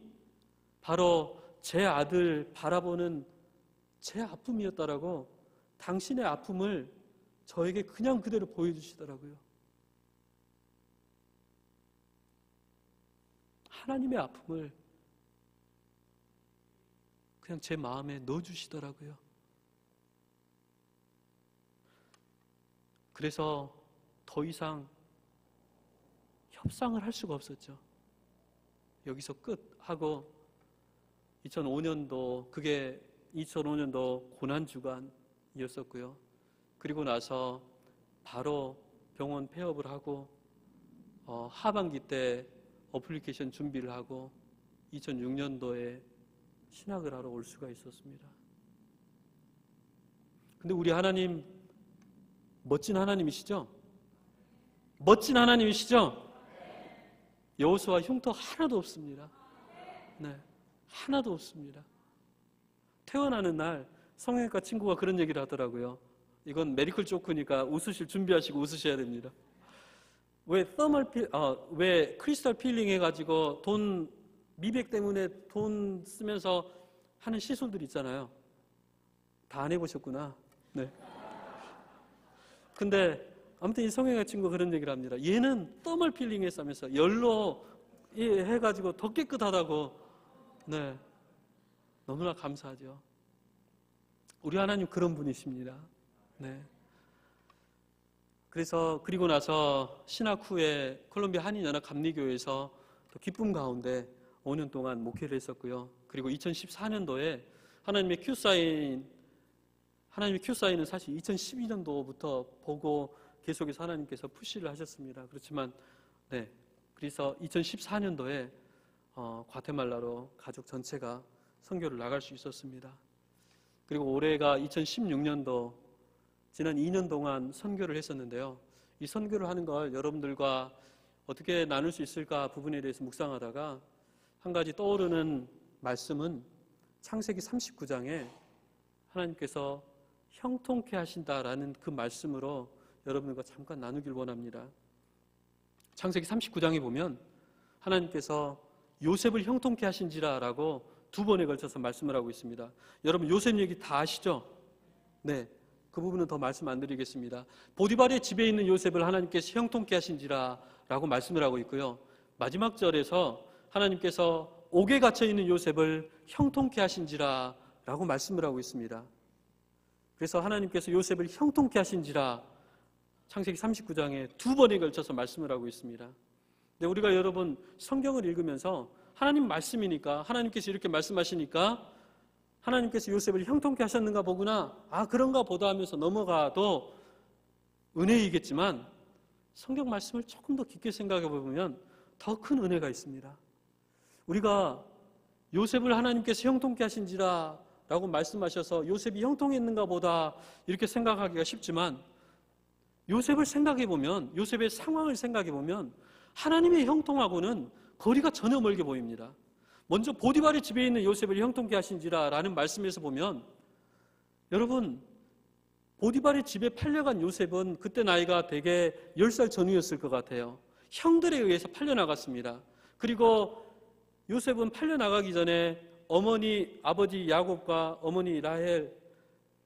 A: 바로 제 아들 바라보는 제 아픔이었다라고 당신의 아픔을 저에게 그냥 그대로 보여주시더라고요. 하나님의 아픔을 그냥 제 마음에 넣어주시더라고요. 그래서 더 이상 협상을 할 수가 없었죠. 여기서 끝하고 2005년도 그게 2005년도 고난주간이었었고요. 그리고 나서 바로 병원 폐업을 하고 하반기 때 어플리케이션 준비를 하고 2006년도에 신학을 하러 올 수가 있었습니다. 근데 우리 하나님 멋진 하나님이시죠? 멋진 하나님이시죠? 여호수아 흉터 하나도 없습니다. 네, 하나도 없습니다. 태어나는 날 성형외과 친구가 그런 얘기를 하더라고요. 이건 메디컬 조크니까 웃으실 준비하시고 웃으셔야 됩니다. 왜 크리스탈 필링 해가지고 미백 때문에 돈 쓰면서 하는 시술들 있잖아요. 다 안 해보셨구나. 네. 근데 아무튼 이 성형외과 친구가 그런 얘기를 합니다. 얘는 더멀 필링 했으면서 열로 해가지고 더 깨끗하다고. 네. 너무나 감사하죠. 우리 하나님 그런 분이십니다. 네. 그리고 나서 신학 후에 콜롬비아 한인연합 감리교회에서 또 기쁨 가운데 5년 동안 목회를 했었고요. 그리고 2014년도에 하나님의 큐사인은 사실 2012년도부터 보고 계속해서 하나님께서 푸시를 하셨습니다. 그렇지만 네, 그래서 2014년도에 과테말라로 가족 전체가 선교를 나갈 수 있었습니다. 그리고 올해가 2016년도 지난 2년 동안 선교를 했었는데요. 이 선교를 하는 걸 여러분들과 어떻게 나눌 수 있을까 부분에 대해서 묵상하다가 한 가지 떠오르는 말씀은 창세기 39장에 하나님께서 형통케 하신다라는 그 말씀으로 여러분들과 잠깐 나누길 원합니다. 창세기 39장에 보면 하나님께서 요셉을 형통케 하신지라라고 2번에 걸쳐서 말씀을 하고 있습니다. 여러분 요셉 얘기 다 아시죠? 네, 그 부분은 더 말씀 안 드리겠습니다. 보디발의 집에 있는 요셉을 하나님께서 형통케 하신지라라고 말씀을 하고 있고요. 마지막 절에서 하나님께서 옥에 갇혀 있는 요셉을 형통케 하신지라라고 말씀을 하고 있습니다. 그래서 하나님께서 요셉을 형통케 하신지라 창세기 39장에 2번에 걸쳐서 말씀을 하고 있습니다. 근데 우리가 여러분 성경을 읽으면서 하나님 말씀이니까 하나님께서 이렇게 말씀하시니까 하나님께서 요셉을 형통케 하셨는가 보구나, 그런가 보다 하면서 넘어가도 은혜이겠지만 성경 말씀을 조금 더 깊게 생각해 보면 더 큰 은혜가 있습니다. 우리가 요셉을 하나님께서 형통케 하신지라 라고 말씀하셔서 요셉이 형통했는가 보다 이렇게 생각하기가 쉽지만 요셉을 생각해 보면, 요셉의 상황을 생각해 보면 하나님의 형통하고는 거리가 전혀 멀게 보입니다. 먼저 보디발의 집에 있는 요셉을 형통케 하신지라 라는 말씀에서 보면 여러분 보디발의 집에 팔려간 요셉은 그때 나이가 대개 10살 전후였을 것 같아요. 형들에 의해서 팔려나갔습니다. 그리고 요셉은 팔려나가기 전에 아버지 야곱과 어머니 라헬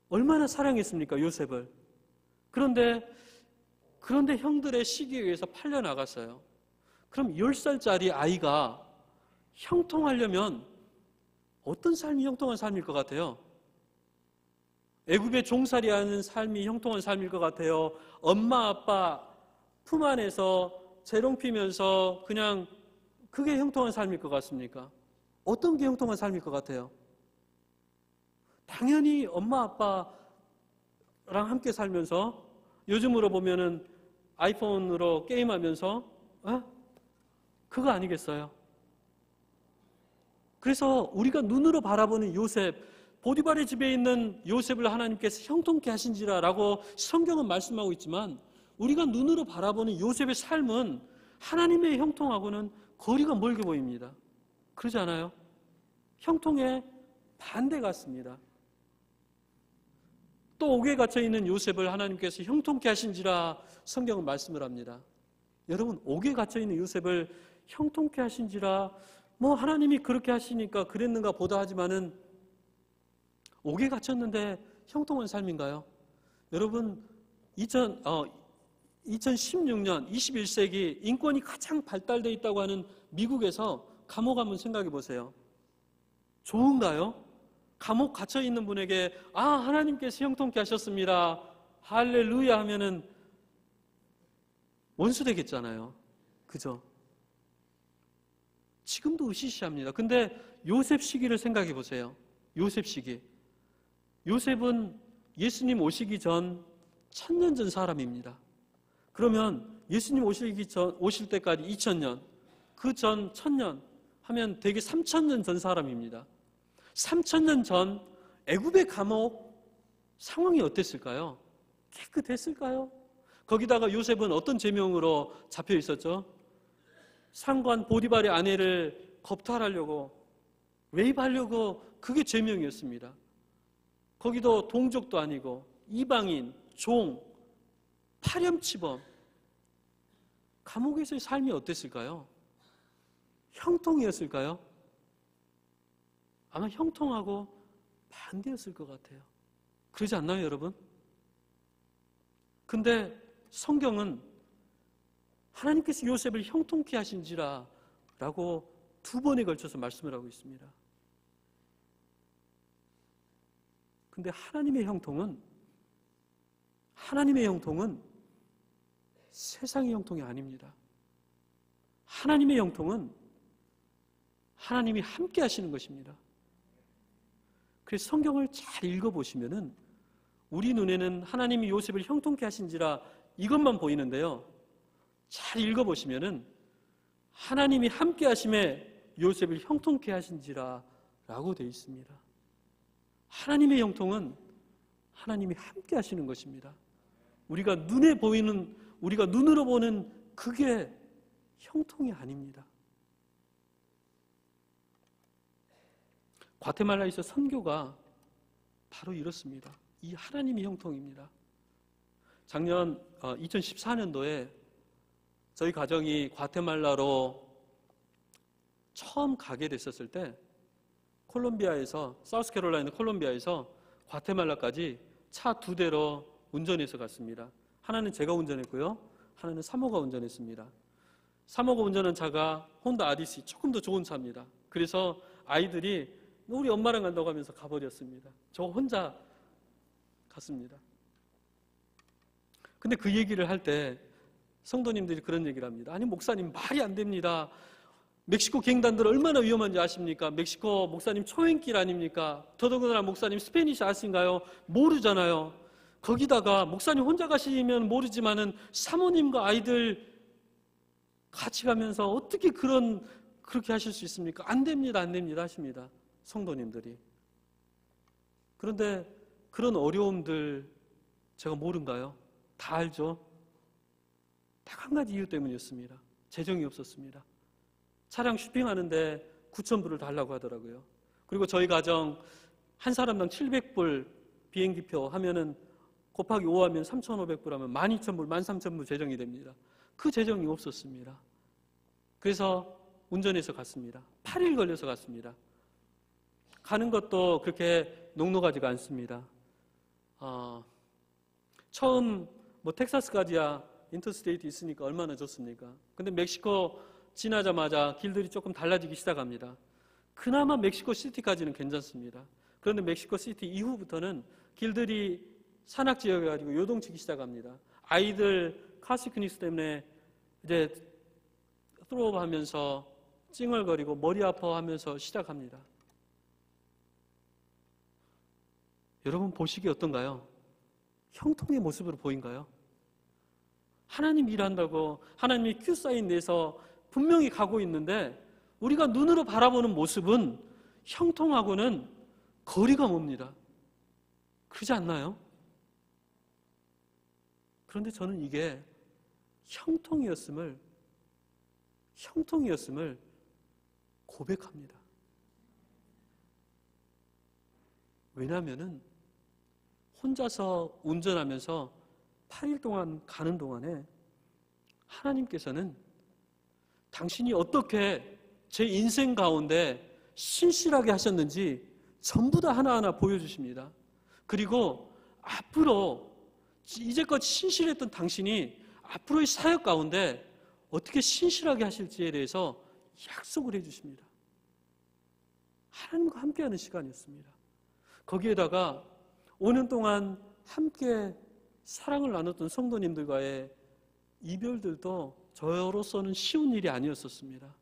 A: 얼마나 사랑했습니까? 요셉을. 그런데 형들의 시기에 의해서 팔려나갔어요. 그럼 10살짜리 아이가 형통하려면 어떤 삶이 형통한 삶일 것 같아요? 애굽의 종살이하는 삶이 형통한 삶일 것 같아요? 엄마 아빠 품 안에서 재롱 피면서 그냥 그게 형통한 삶일 것 같습니까? 어떤 게 형통한 삶일 것 같아요? 당연히 엄마 아빠랑 함께 살면서 요즘으로 보면은 아이폰으로 게임하면서 그거 아니겠어요? 그래서 우리가 눈으로 바라보는 요셉, 보디발의 집에 있는 요셉을 하나님께서 형통케 하신지라라고 성경은 말씀하고 있지만 우리가 눈으로 바라보는 요셉의 삶은 하나님의 형통하고는 거리가 멀게 보입니다. 그러지 않아요? 형통의 반대 같습니다. 또 옥에 갇혀있는 요셉을 하나님께서 형통케 하신지라 성경은 말씀을 합니다. 여러분 옥에 갇혀있는 요셉을 형통케 하신지라 하나님이 그렇게 하시니까 그랬는가 보다 하지만은 옥에 갇혔는데 형통한 삶인가요? 여러분 2016년 21세기 인권이 가장 발달되어 있다고 하는 미국에서 감옥 한번 생각해 보세요. 좋은가요? 감옥 갇혀 있는 분에게 하나님께서 형통케 하셨습니다. 할렐루야 하면은 원수 되겠잖아요. 그죠? 지금도 으시시합니다. 근데 요셉 시기를 생각해 보세요. 요셉 시기. 요셉은 예수님 오시기 전 1000년 전 사람입니다. 그러면 예수님 오실 때까지 2000년, 그 전 1000년, 하면 대개 3,000년 전 사람입니다. 3,000년 전 애굽의 감옥 상황이 어땠을까요? 깨끗했을까요? 거기다가 요셉은 어떤 제명으로 잡혀 있었죠? 상관 보디발의 아내를 겁탈하려고, 레이프하려고, 그게 제명이었습니다. 거기도 동족도 아니고 이방인, 종, 파렴치범. 감옥에서의 삶이 어땠을까요? 형통이었을까요? 아마 형통하고 반대였을 것 같아요. 그러지 않나요, 여러분? 근데 성경은 하나님께서 요셉을 형통케 하신지라 라고 2번에 걸쳐서 말씀을 하고 있습니다. 근데 하나님의 형통은 세상의 형통이 아닙니다. 하나님의 형통은 하나님이 함께 하시는 것입니다. 그래서 성경을 잘 읽어보시면은 우리 눈에는 하나님이 요셉을 형통케 하신지라 이것만 보이는데요. 잘 읽어보시면은 하나님이 함께 하심에 요셉을 형통케 하신지라 라고 되어 있습니다. 하나님의 형통은 하나님이 함께 하시는 것입니다. 우리가 눈으로 보는 그게 형통이 아닙니다. 과테말라에서 선교가 바로 이렇습니다. 이 하나님의 형통입니다. 작년 2014년도에 저희 가정이 과테말라로 처음 가게 됐었을 때 콜롬비아에서, 사우스캐롤라이나 콜롬비아에서 과테말라까지 차 2대로 운전해서 갔습니다. 하나는 제가 운전했고요, 하나는 사모가 운전했습니다. 사모가 운전한 차가 혼다 아디시, 조금 더 좋은 차입니다. 그래서 아이들이 우리 엄마랑 간다고 하면서 가버렸습니다. 저 혼자 갔습니다. 근데 그 얘기를 할 때 성도님들이 그런 얘기를 합니다. 아니 목사님, 말이 안 됩니다. 멕시코 갱단들 얼마나 위험한지 아십니까? 멕시코 목사님 초행길 아닙니까? 더더군다나 목사님 스페니시 아신가요? 모르잖아요. 거기다가 목사님 혼자 가시면 모르지만은 사모님과 아이들 같이 가면서 어떻게 그렇게 하실 수 있습니까? 안 됩니다, 안 됩니다 하십니다. 성도님들이. 그런데 그런 어려움들 제가 모른가요? 다 알죠? 딱 한 가지 이유 때문이었습니다. 재정이 없었습니다. 차량 쇼핑하는데 9,000불을 달라고 하더라고요. 그리고 저희 가정 한 사람당 700불 비행기표 하면은 곱하기 5 하면 3,500불 하면 12,000불, 13,000불 재정이 됩니다. 그 재정이 없었습니다. 그래서 운전해서 갔습니다. 8일 걸려서 갔습니다. 가는 것도 그렇게 녹록하지가 않습니다. 처음 텍사스까지야 인터스테이트 있으니까 얼마나 좋습니까? 근데 멕시코 지나자마자 길들이 조금 달라지기 시작합니다. 그나마 멕시코 시티까지는 괜찮습니다. 그런데 멕시코 시티 이후부터는 길들이 산악지역에 가지고 요동치기 시작합니다. 아이들 카시크닉스 때문에 이제 스로업 하면서 찡얼거리고 머리 아파하면서 시작합니다. 여러분 보시기에 어떤가요? 형통의 모습으로 보인가요? 하나님 일한다고 하나님이 큐사인 내서 분명히 가고 있는데 우리가 눈으로 바라보는 모습은 형통하고는 거리가 멉니다. 그러지 않나요? 그런데 저는 이게 형통이었음을 고백합니다. 왜냐하면은 혼자서 운전하면서 8일 동안 가는 동안에 하나님께서는 당신이 어떻게 제 인생 가운데 신실하게 하셨는지 전부 다 하나하나 보여주십니다. 그리고 앞으로 이제껏 신실했던 당신이 앞으로의 사역 가운데 어떻게 신실하게 하실지에 대해서 약속을 해주십니다. 하나님과 함께하는 시간이었습니다. 거기에다가 5년 동안 함께 사랑을 나눴던 성도님들과의 이별들도 저로서는 쉬운 일이 아니었었습니다.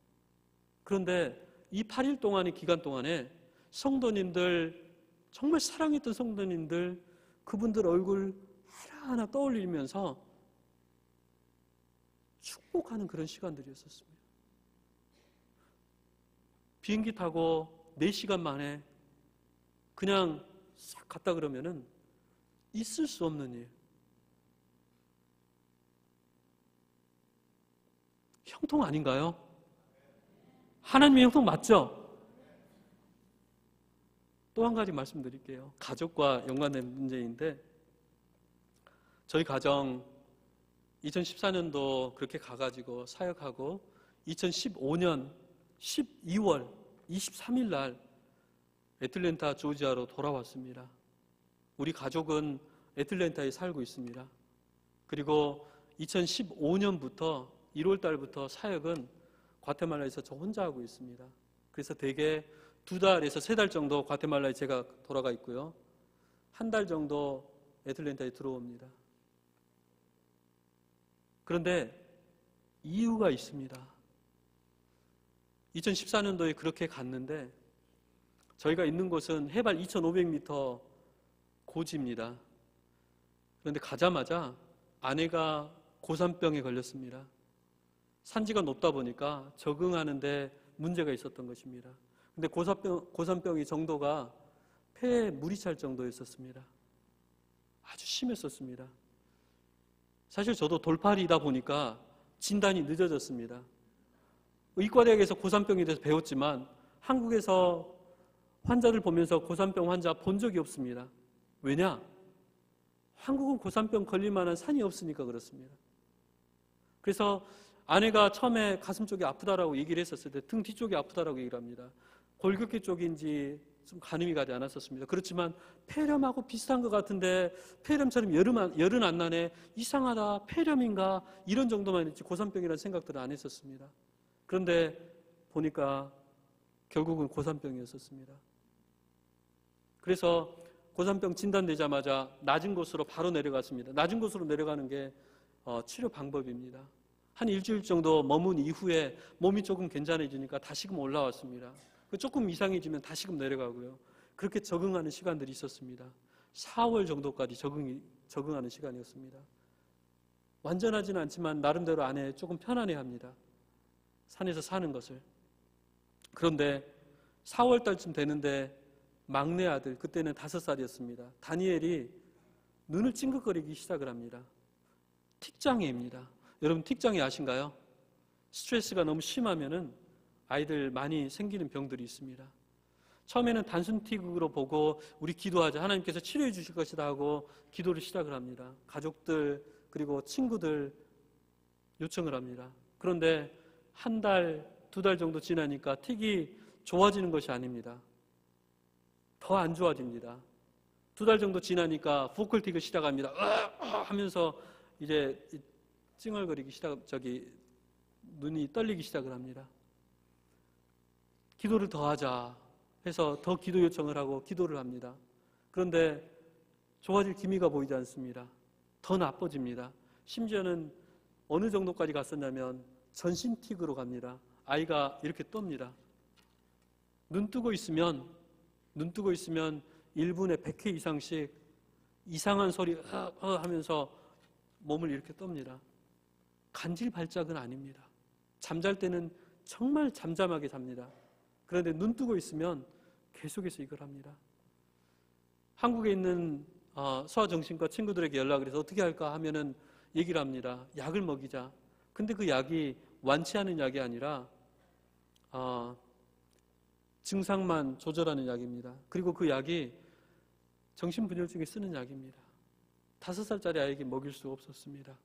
A: 그런데 이 8일 동안의 기간 동안에 성도님들, 정말 사랑했던 성도님들, 그분들 얼굴 하나하나 떠올리면서 축복하는 그런 시간들이었었습니다. 비행기 타고 4시간 만에 그냥 싹 갔다 그러면은 있을 수 없는 일. 형통 아닌가요? 하나님의 형통 맞죠? 또 한 가지 말씀드릴게요. 가족과 연관된 문제인데 저희 가정 2014년도 그렇게 가가지고 사역하고 2015년 12월 23일 날 애틀랜타 조지아로 돌아왔습니다. 우리 가족은 애틀랜타에 살고 있습니다. 그리고 2015년부터 1월 달부터 사역은 과테말라에서 저 혼자 하고 있습니다. 그래서 대개 2달에서 3달 정도 과테말라에 제가 돌아가 있고요. 1달 정도 애틀랜타에 들어옵니다. 그런데 이유가 있습니다. 2014년도에 그렇게 갔는데 저희가 있는 곳은 해발 2,500m 고지입니다. 그런데 가자마자 아내가 고산병에 걸렸습니다. 산지가 높다 보니까 적응하는데 문제가 있었던 것입니다. 근데 고산병의 정도가 폐에 물이 찰 정도였었습니다. 아주 심했었습니다. 사실 저도 돌팔이다 보니까 진단이 늦어졌습니다. 의과대학에서 고산병에 대해서 배웠지만 한국에서 환자들 보면서 고산병 환자 본 적이 없습니다. 왜냐? 한국은 고산병 걸릴 만한 산이 없으니까 그렇습니다. 그래서 아내가 처음에 가슴 쪽이 아프다라고 얘기를 했었을 때 등 뒤쪽이 아프다라고 얘기를 합니다. 골격계 쪽인지 좀 가늠이 가지 않았었습니다. 그렇지만 폐렴하고 비슷한 것 같은데 폐렴처럼 열은 안 나네. 이상하다. 폐렴인가? 이런 정도만 했지 고산병이라는 생각들을 안 했었습니다. 그런데 보니까 결국은 고산병이었었습니다. 그래서 고산병 진단되자마자 낮은 곳으로 바로 내려갔습니다. 낮은 곳으로 내려가는 게 치료 방법입니다. 한 일주일 정도 머문 이후에 몸이 조금 괜찮아지니까 다시금 올라왔습니다. 조금 이상해지면 다시금 내려가고요. 그렇게 적응하는 시간들이 있었습니다. 4월 정도까지 적응하는 시간이었습니다. 완전하지는 않지만 나름대로 아내 조금 편안해합니다. 산에서 사는 것을. 그런데 4월 달쯤 되는데 막내 아들, 그때는 5살이었습니다. 다니엘이 눈을 찡긋거리기 시작을 합니다. 틱장애입니다. 여러분 틱장애 아신가요? 스트레스가 너무 심하면은 아이들 많이 생기는 병들이 있습니다. 처음에는 단순 틱으로 보고 우리 기도하자, 하나님께서 치료해 주실 것이다 하고 기도를 시작을 합니다. 가족들 그리고 친구들 요청을 합니다. 그런데 1달, 2달 정도 지나니까 틱이 좋아지는 것이 아닙니다. 더 안 좋아집니다. 2달 정도 지나니까 보컬 틱을 시작합니다. 하면서 이제 찡얼거리기 눈이 떨리기 시작을 합니다. 기도를 더 하자 해서 더 기도 요청을 하고 기도를 합니다. 그런데 좋아질 기미가 보이지 않습니다. 더 나빠집니다. 심지어는 어느 정도까지 갔었냐면 전신 틱으로 갑니다. 아이가 이렇게 떱니다. 눈 뜨고 있으면 1분에 100회 이상씩 이상한 소리 하면서 몸을 이렇게 떱니다. 간질 발작은 아닙니다. 잠잘 때는 정말 잠잠하게 잡니다. 그런데 눈 뜨고 있으면 계속해서 이걸 합니다. 한국에 있는 소아정신과 친구들에게 연락을 해서 어떻게 할까 하면은 얘기를 합니다. 약을 먹이자. 근데 그 약이 완치하는 약이 아니라 증상만 조절하는 약입니다. 그리고 그 약이 정신분열증에 쓰는 약입니다. 5살짜리 아이에게 먹일 수 없었습니다.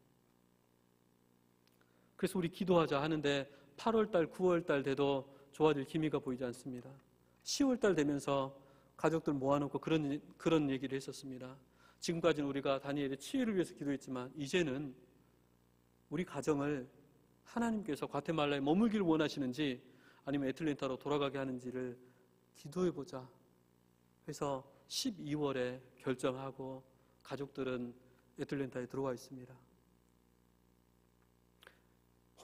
A: 그래서 우리 기도하자 하는데 8월달, 9월달 돼도 좋아질 기미가 보이지 않습니다. 10월달 되면서 가족들 모아놓고 그런 얘기를 했었습니다. 지금까지는 우리가 다니엘의 치유를 위해서 기도했지만 이제는 우리 가정을 하나님께서 과테말라에 머물기를 원하시는지 아니면 애틀랜타로 돌아가게 하는지를 기도해보자. 그래서 12월에 결정하고 가족들은 애틀랜타에 들어와 있습니다.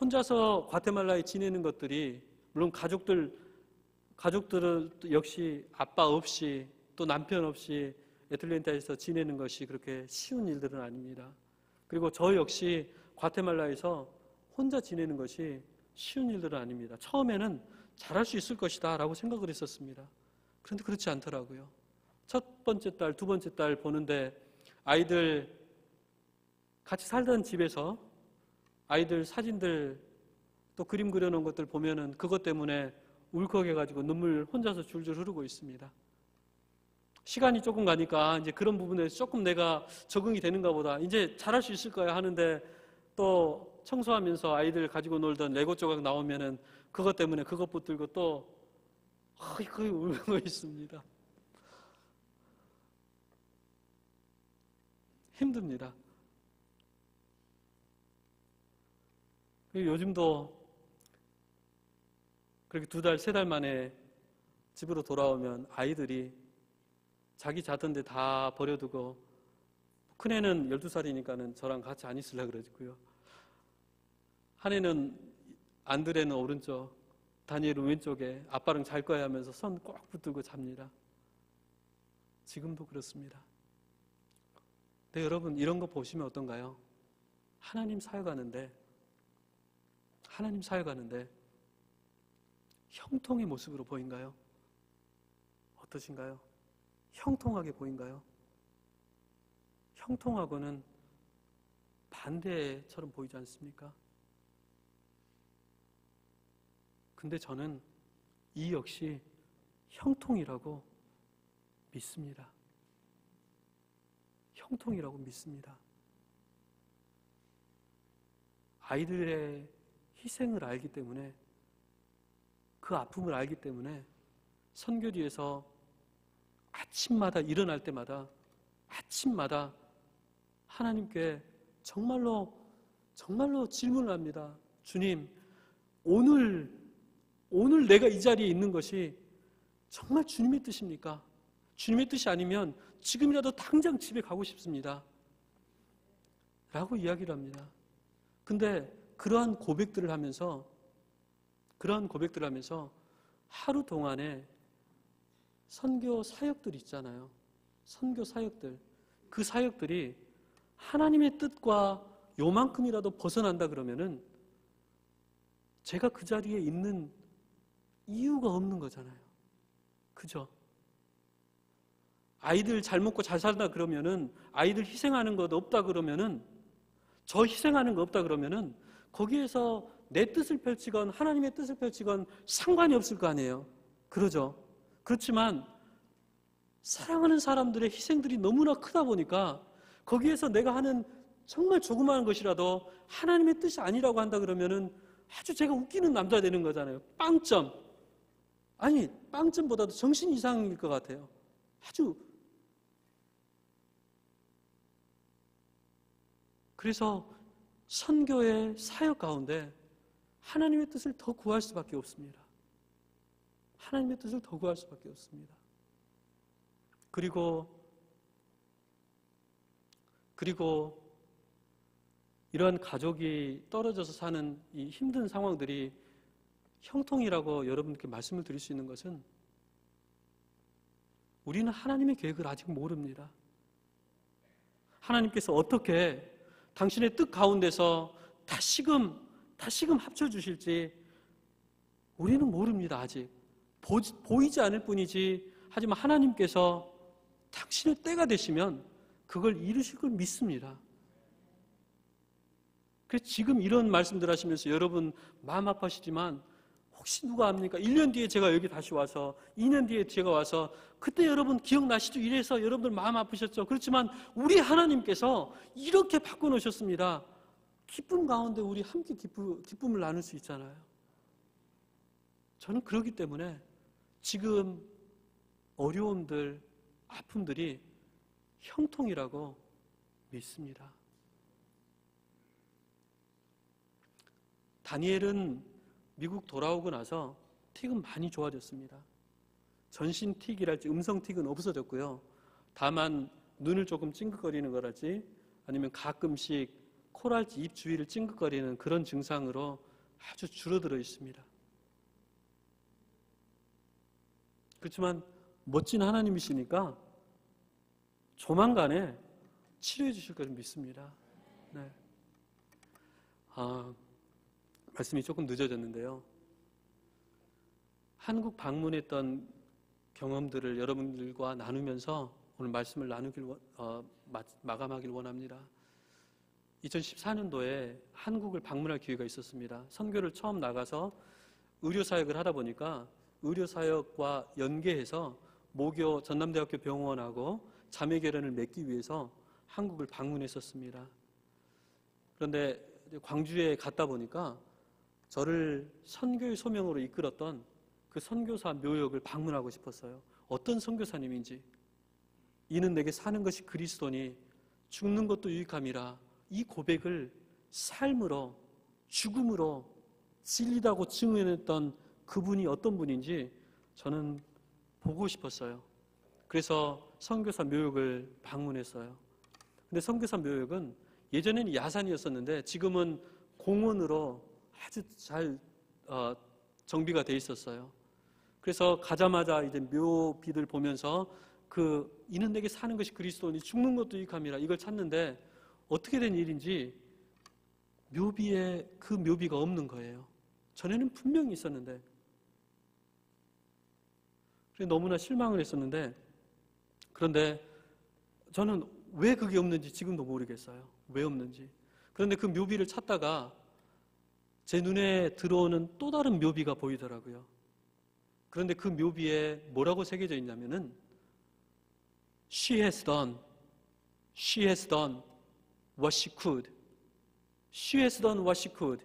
A: 혼자서 과테말라에 지내는 것들이 물론 가족들은 역시 아빠 없이 또 남편 없이 애틀랜타에서 지내는 것이 그렇게 쉬운 일들은 아닙니다. 그리고 저 역시 과테말라에서 혼자 지내는 것이 쉬운 일들은 아닙니다. 처음에는 잘할 수 있을 것이다 라고 생각을 했었습니다. 그런데 그렇지 않더라고요. 첫 번째 딸, 두 번째 딸 보는데 아이들 같이 살던 집에서 아이들 사진들 또 그림 그려놓은 것들 보면은 그것 때문에 울컥해가지고 눈물 혼자서 줄줄 흐르고 있습니다. 시간이 조금 가니까 이제 그런 부분에 조금 내가 적응이 되는가 보다. 이제 잘할 수 있을 거야 하는데 또 청소하면서 아이들 가지고 놀던 레고 조각 나오면은 그것 때문에 그것 붙들고 또 거의 울고 있습니다. 힘듭니다. 요즘도 그렇게 2달, 3달 만에 집으로 돌아오면 아이들이 자기 자던데 다 버려두고 큰애는 12살이니까는 저랑 같이 안 있으려고 그러고요. 한 애는 안드레는 오른쪽, 다니엘은 왼쪽에 아빠랑 잘 거야 하면서 손 꼭 붙들고 잡니다. 지금도 그렇습니다. 근데 여러분 이런 거 보시면 어떤가요? 하나님 사역하는데 형통의 모습으로 보인가요? 어떠신가요? 형통하게 보인가요? 형통하고는 반대처럼 보이지 않습니까? 근데 저는 이 역시 형통이라고 믿습니다. 형통이라고 믿습니다. 아이들의 희생을 알기 때문에, 그 아픔을 알기 때문에 선교 뒤에서 아침마다 일어날 때마다 아침마다 하나님께 정말로 질문을 합니다. 주님, 오늘 내가 이 자리에 있는 것이 정말 주님의 뜻입니까? 주님의 뜻이 아니면 지금이라도 당장 집에 가고 싶습니다. 라고 이야기를 합니다. 근데 그러한 고백들을 하면서 하루 동안에 선교 사역들 있잖아요. 선교 사역들. 그 사역들이 하나님의 뜻과 요만큼이라도 벗어난다 그러면은 제가 그 자리에 있는 이유가 없는 거잖아요. 그죠? 아이들 잘 먹고 잘 살다 그러면은, 아이들 희생하는 것 없다 그러면은, 저 희생하는 거 없다 그러면은 거기에서 내 뜻을 펼치건 하나님의 뜻을 펼치건 상관이 없을 거 아니에요. 그러죠? 그렇지만 사랑하는 사람들의 희생들이 너무나 크다 보니까 거기에서 내가 하는 정말 조그마한 것이라도 하나님의 뜻이 아니라고 한다 그러면은 아주 제가 웃기는 남자 되는 거잖아요. 빵점. 아니, 빵점보다도 정신 이상일 것 같아요. 아주. 그래서 선교의 사역 가운데 하나님의 뜻을 더 구할 수밖에 없습니다. 하나님의 뜻을 더 구할 수밖에 없습니다. 그리고 이러한 가족이 떨어져서 사는 이 힘든 상황들이 형통이라고 여러분께 말씀을 드릴 수 있는 것은 우리는 하나님의 계획을 아직 모릅니다. 하나님께서 어떻게 당신의 뜻 가운데서 다시금 합쳐주실지 우리는 모릅니다. 아직 보이지 않을 뿐이지. 하지만 하나님께서 당신의 때가 되시면 그걸 이루실 걸 믿습니다. 그래서 지금 이런 말씀들 하시면서 여러분 마음 아파하시지만 혹시 누가 압니까? 1년 뒤에 제가 여기 다시 와서 2년 뒤에 제가 와서 그때 여러분 기억나시죠? 이래서 여러분들 마음 아프셨죠? 그렇지만 우리 하나님께서 이렇게 바꿔놓으셨습니다. 기쁨 가운데 우리 함께 기쁨을 나눌 수 있잖아요. 저는 그렇기 때문에 지금 어려움들, 아픔들이 형통이라고 믿습니다. 다니엘은 미국 돌아오고 나서 틱은 많이 좋아졌습니다. 전신 틱이랄지 음성 틱은 없어졌고요. 다만 눈을 조금 찡긋거리는 거랄지 아니면 가끔씩 코랄지 입 주위를 찡긋거리는 그런 증상으로 아주 줄어들어 있습니다. 그렇지만 멋진 하나님이시니까 조만간에 치료해 주실 것을 믿습니다. 네. 말씀이 조금 늦어졌는데요. 한국 방문했던 경험들을 여러분들과 나누면서 오늘 말씀을 마감하길 원합니다. 2014년도에 한국을 방문할 기회가 있었습니다. 선교를 처음 나가서 의료사역을 하다 보니까 의료사역과 연계해서 모교 전남대학교 병원하고 자매결연을 맺기 위해서 한국을 방문했었습니다. 그런데 광주에 갔다 보니까 저를 선교의 소명으로 이끌었던 그 선교사 묘역을 방문하고 싶었어요. 어떤 선교사님인지. 이는 내게 사는 것이 그리스도니 죽는 것도 유익함이라. 이 고백을 삶으로, 죽음으로 진리다고 증언했던 그분이 어떤 분인지 저는 보고 싶었어요. 그래서 선교사 묘역을 방문했어요. 근데 선교사 묘역은 예전에는 야산이었었는데 지금은 공원으로 아주 잘 정비가 돼 있었어요. 그래서 가자마자 이제 묘비들 보면서 이는 내게 사는 것이 그리스도니 죽는 것도 유익함이라 이걸 찾는데 어떻게 된 일인지 묘비에 그 묘비가 없는 거예요. 전에는 분명히 있었는데 그래서 너무나 실망을 했었는데 그런데 저는 왜 그게 없는지 지금도 모르겠어요. 왜 없는지. 그런데 그 묘비를 찾다가 제 눈에 들어오는 또 다른 묘비가 보이더라고요. 그런데 그 묘비에 뭐라고 새겨져 있냐면은 She has done what she could. She has done what she could.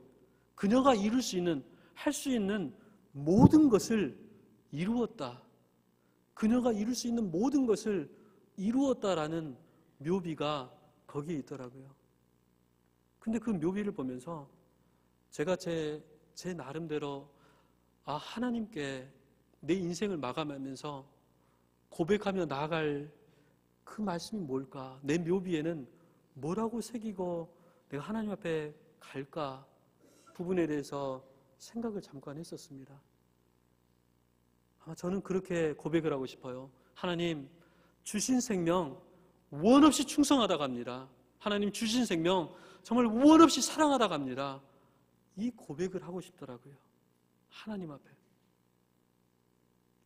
A: 그녀가 이룰 수 있는, 할 수 있는 모든 것을 이루었다. 그녀가 이룰 수 있는 모든 것을 이루었다라는 묘비가 거기에 있더라고요. 근데 그 묘비를 보면서 제가 제 나름대로 하나님께 내 인생을 마감하면서 고백하며 나아갈 그 말씀이 뭘까? 내 묘비에는 뭐라고 새기고 내가 하나님 앞에 갈까? 부분에 대해서 생각을 잠깐 했었습니다. 저는 그렇게 고백을 하고 싶어요. 하나님, 주신 생명 원 없이 충성하다 갑니다. 하나님 주신 생명 정말 원 없이 사랑하다 갑니다. 이 고백을 하고 싶더라고요. 하나님 앞에.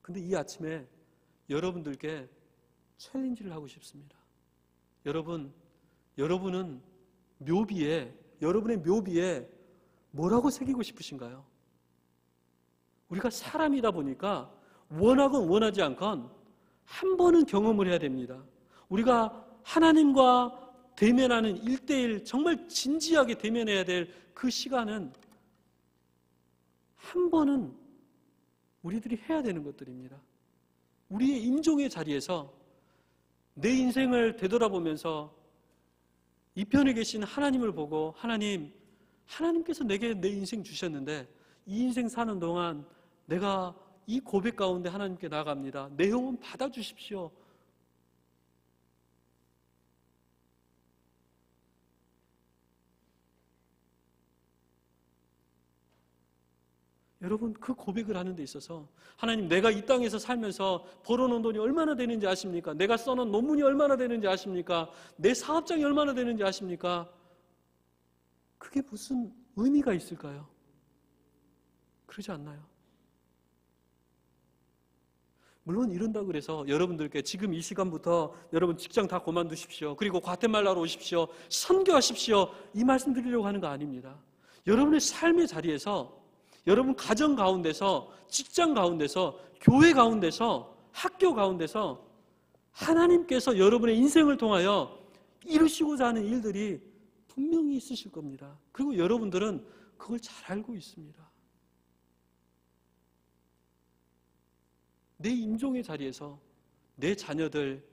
A: 근데 이 아침에 여러분들께 챌린지를 하고 싶습니다. 여러분은 여러분의 묘비에 뭐라고 새기고 싶으신가요? 우리가 사람이다 보니까 원하건 원하지 않건 한 번은 경험을 해야 됩니다. 우리가 하나님과 대면하는 1:1 정말 진지하게 대면해야 될 그 시간은 한 번은 우리들이 해야 되는 것들입니다. 우리의 임종의 자리에서 내 인생을 되돌아보면서 이 편에 계신 하나님을 보고 하나님께서 내게 내 인생 주셨는데 이 인생 사는 동안 내가 이 고백 가운데 하나님께 나아갑니다. 내 영혼 받아주십시오. 여러분, 그 고백을 하는 데 있어서 하나님, 내가 이 땅에서 살면서 벌어놓은 돈이 얼마나 되는지 아십니까? 내가 써놓은 논문이 얼마나 되는지 아십니까? 내 사업장이 얼마나 되는지 아십니까? 그게 무슨 의미가 있을까요? 그러지 않나요? 물론 이런다고 그래서 여러분들께 지금 이 시간부터 여러분 직장 다 그만두십시오. 그리고 과테말라로 오십시오. 선교하십시오. 이 말씀 드리려고 하는 거 아닙니다. 여러분의 삶의 자리에서, 여러분 가정 가운데서, 직장 가운데서, 교회 가운데서, 학교 가운데서 하나님께서 여러분의 인생을 통하여 이루시고자 하는 일들이 분명히 있으실 겁니다. 그리고 여러분들은 그걸 잘 알고 있습니다. 내 임종의 자리에서 내 자녀들,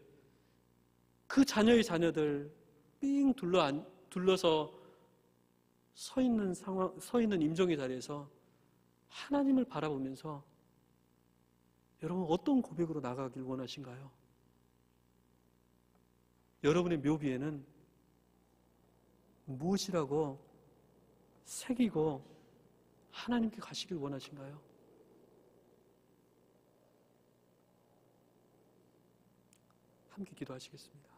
A: 그 자녀의 자녀들 삥 둘러서 서 있는 임종의 자리에서 하나님을 바라보면서 여러분 어떤 고백으로 나가길 원하신가요? 여러분의 묘비에는 무엇이라고 새기고 하나님께 가시길 원하신가요? 함께 기도하시겠습니다.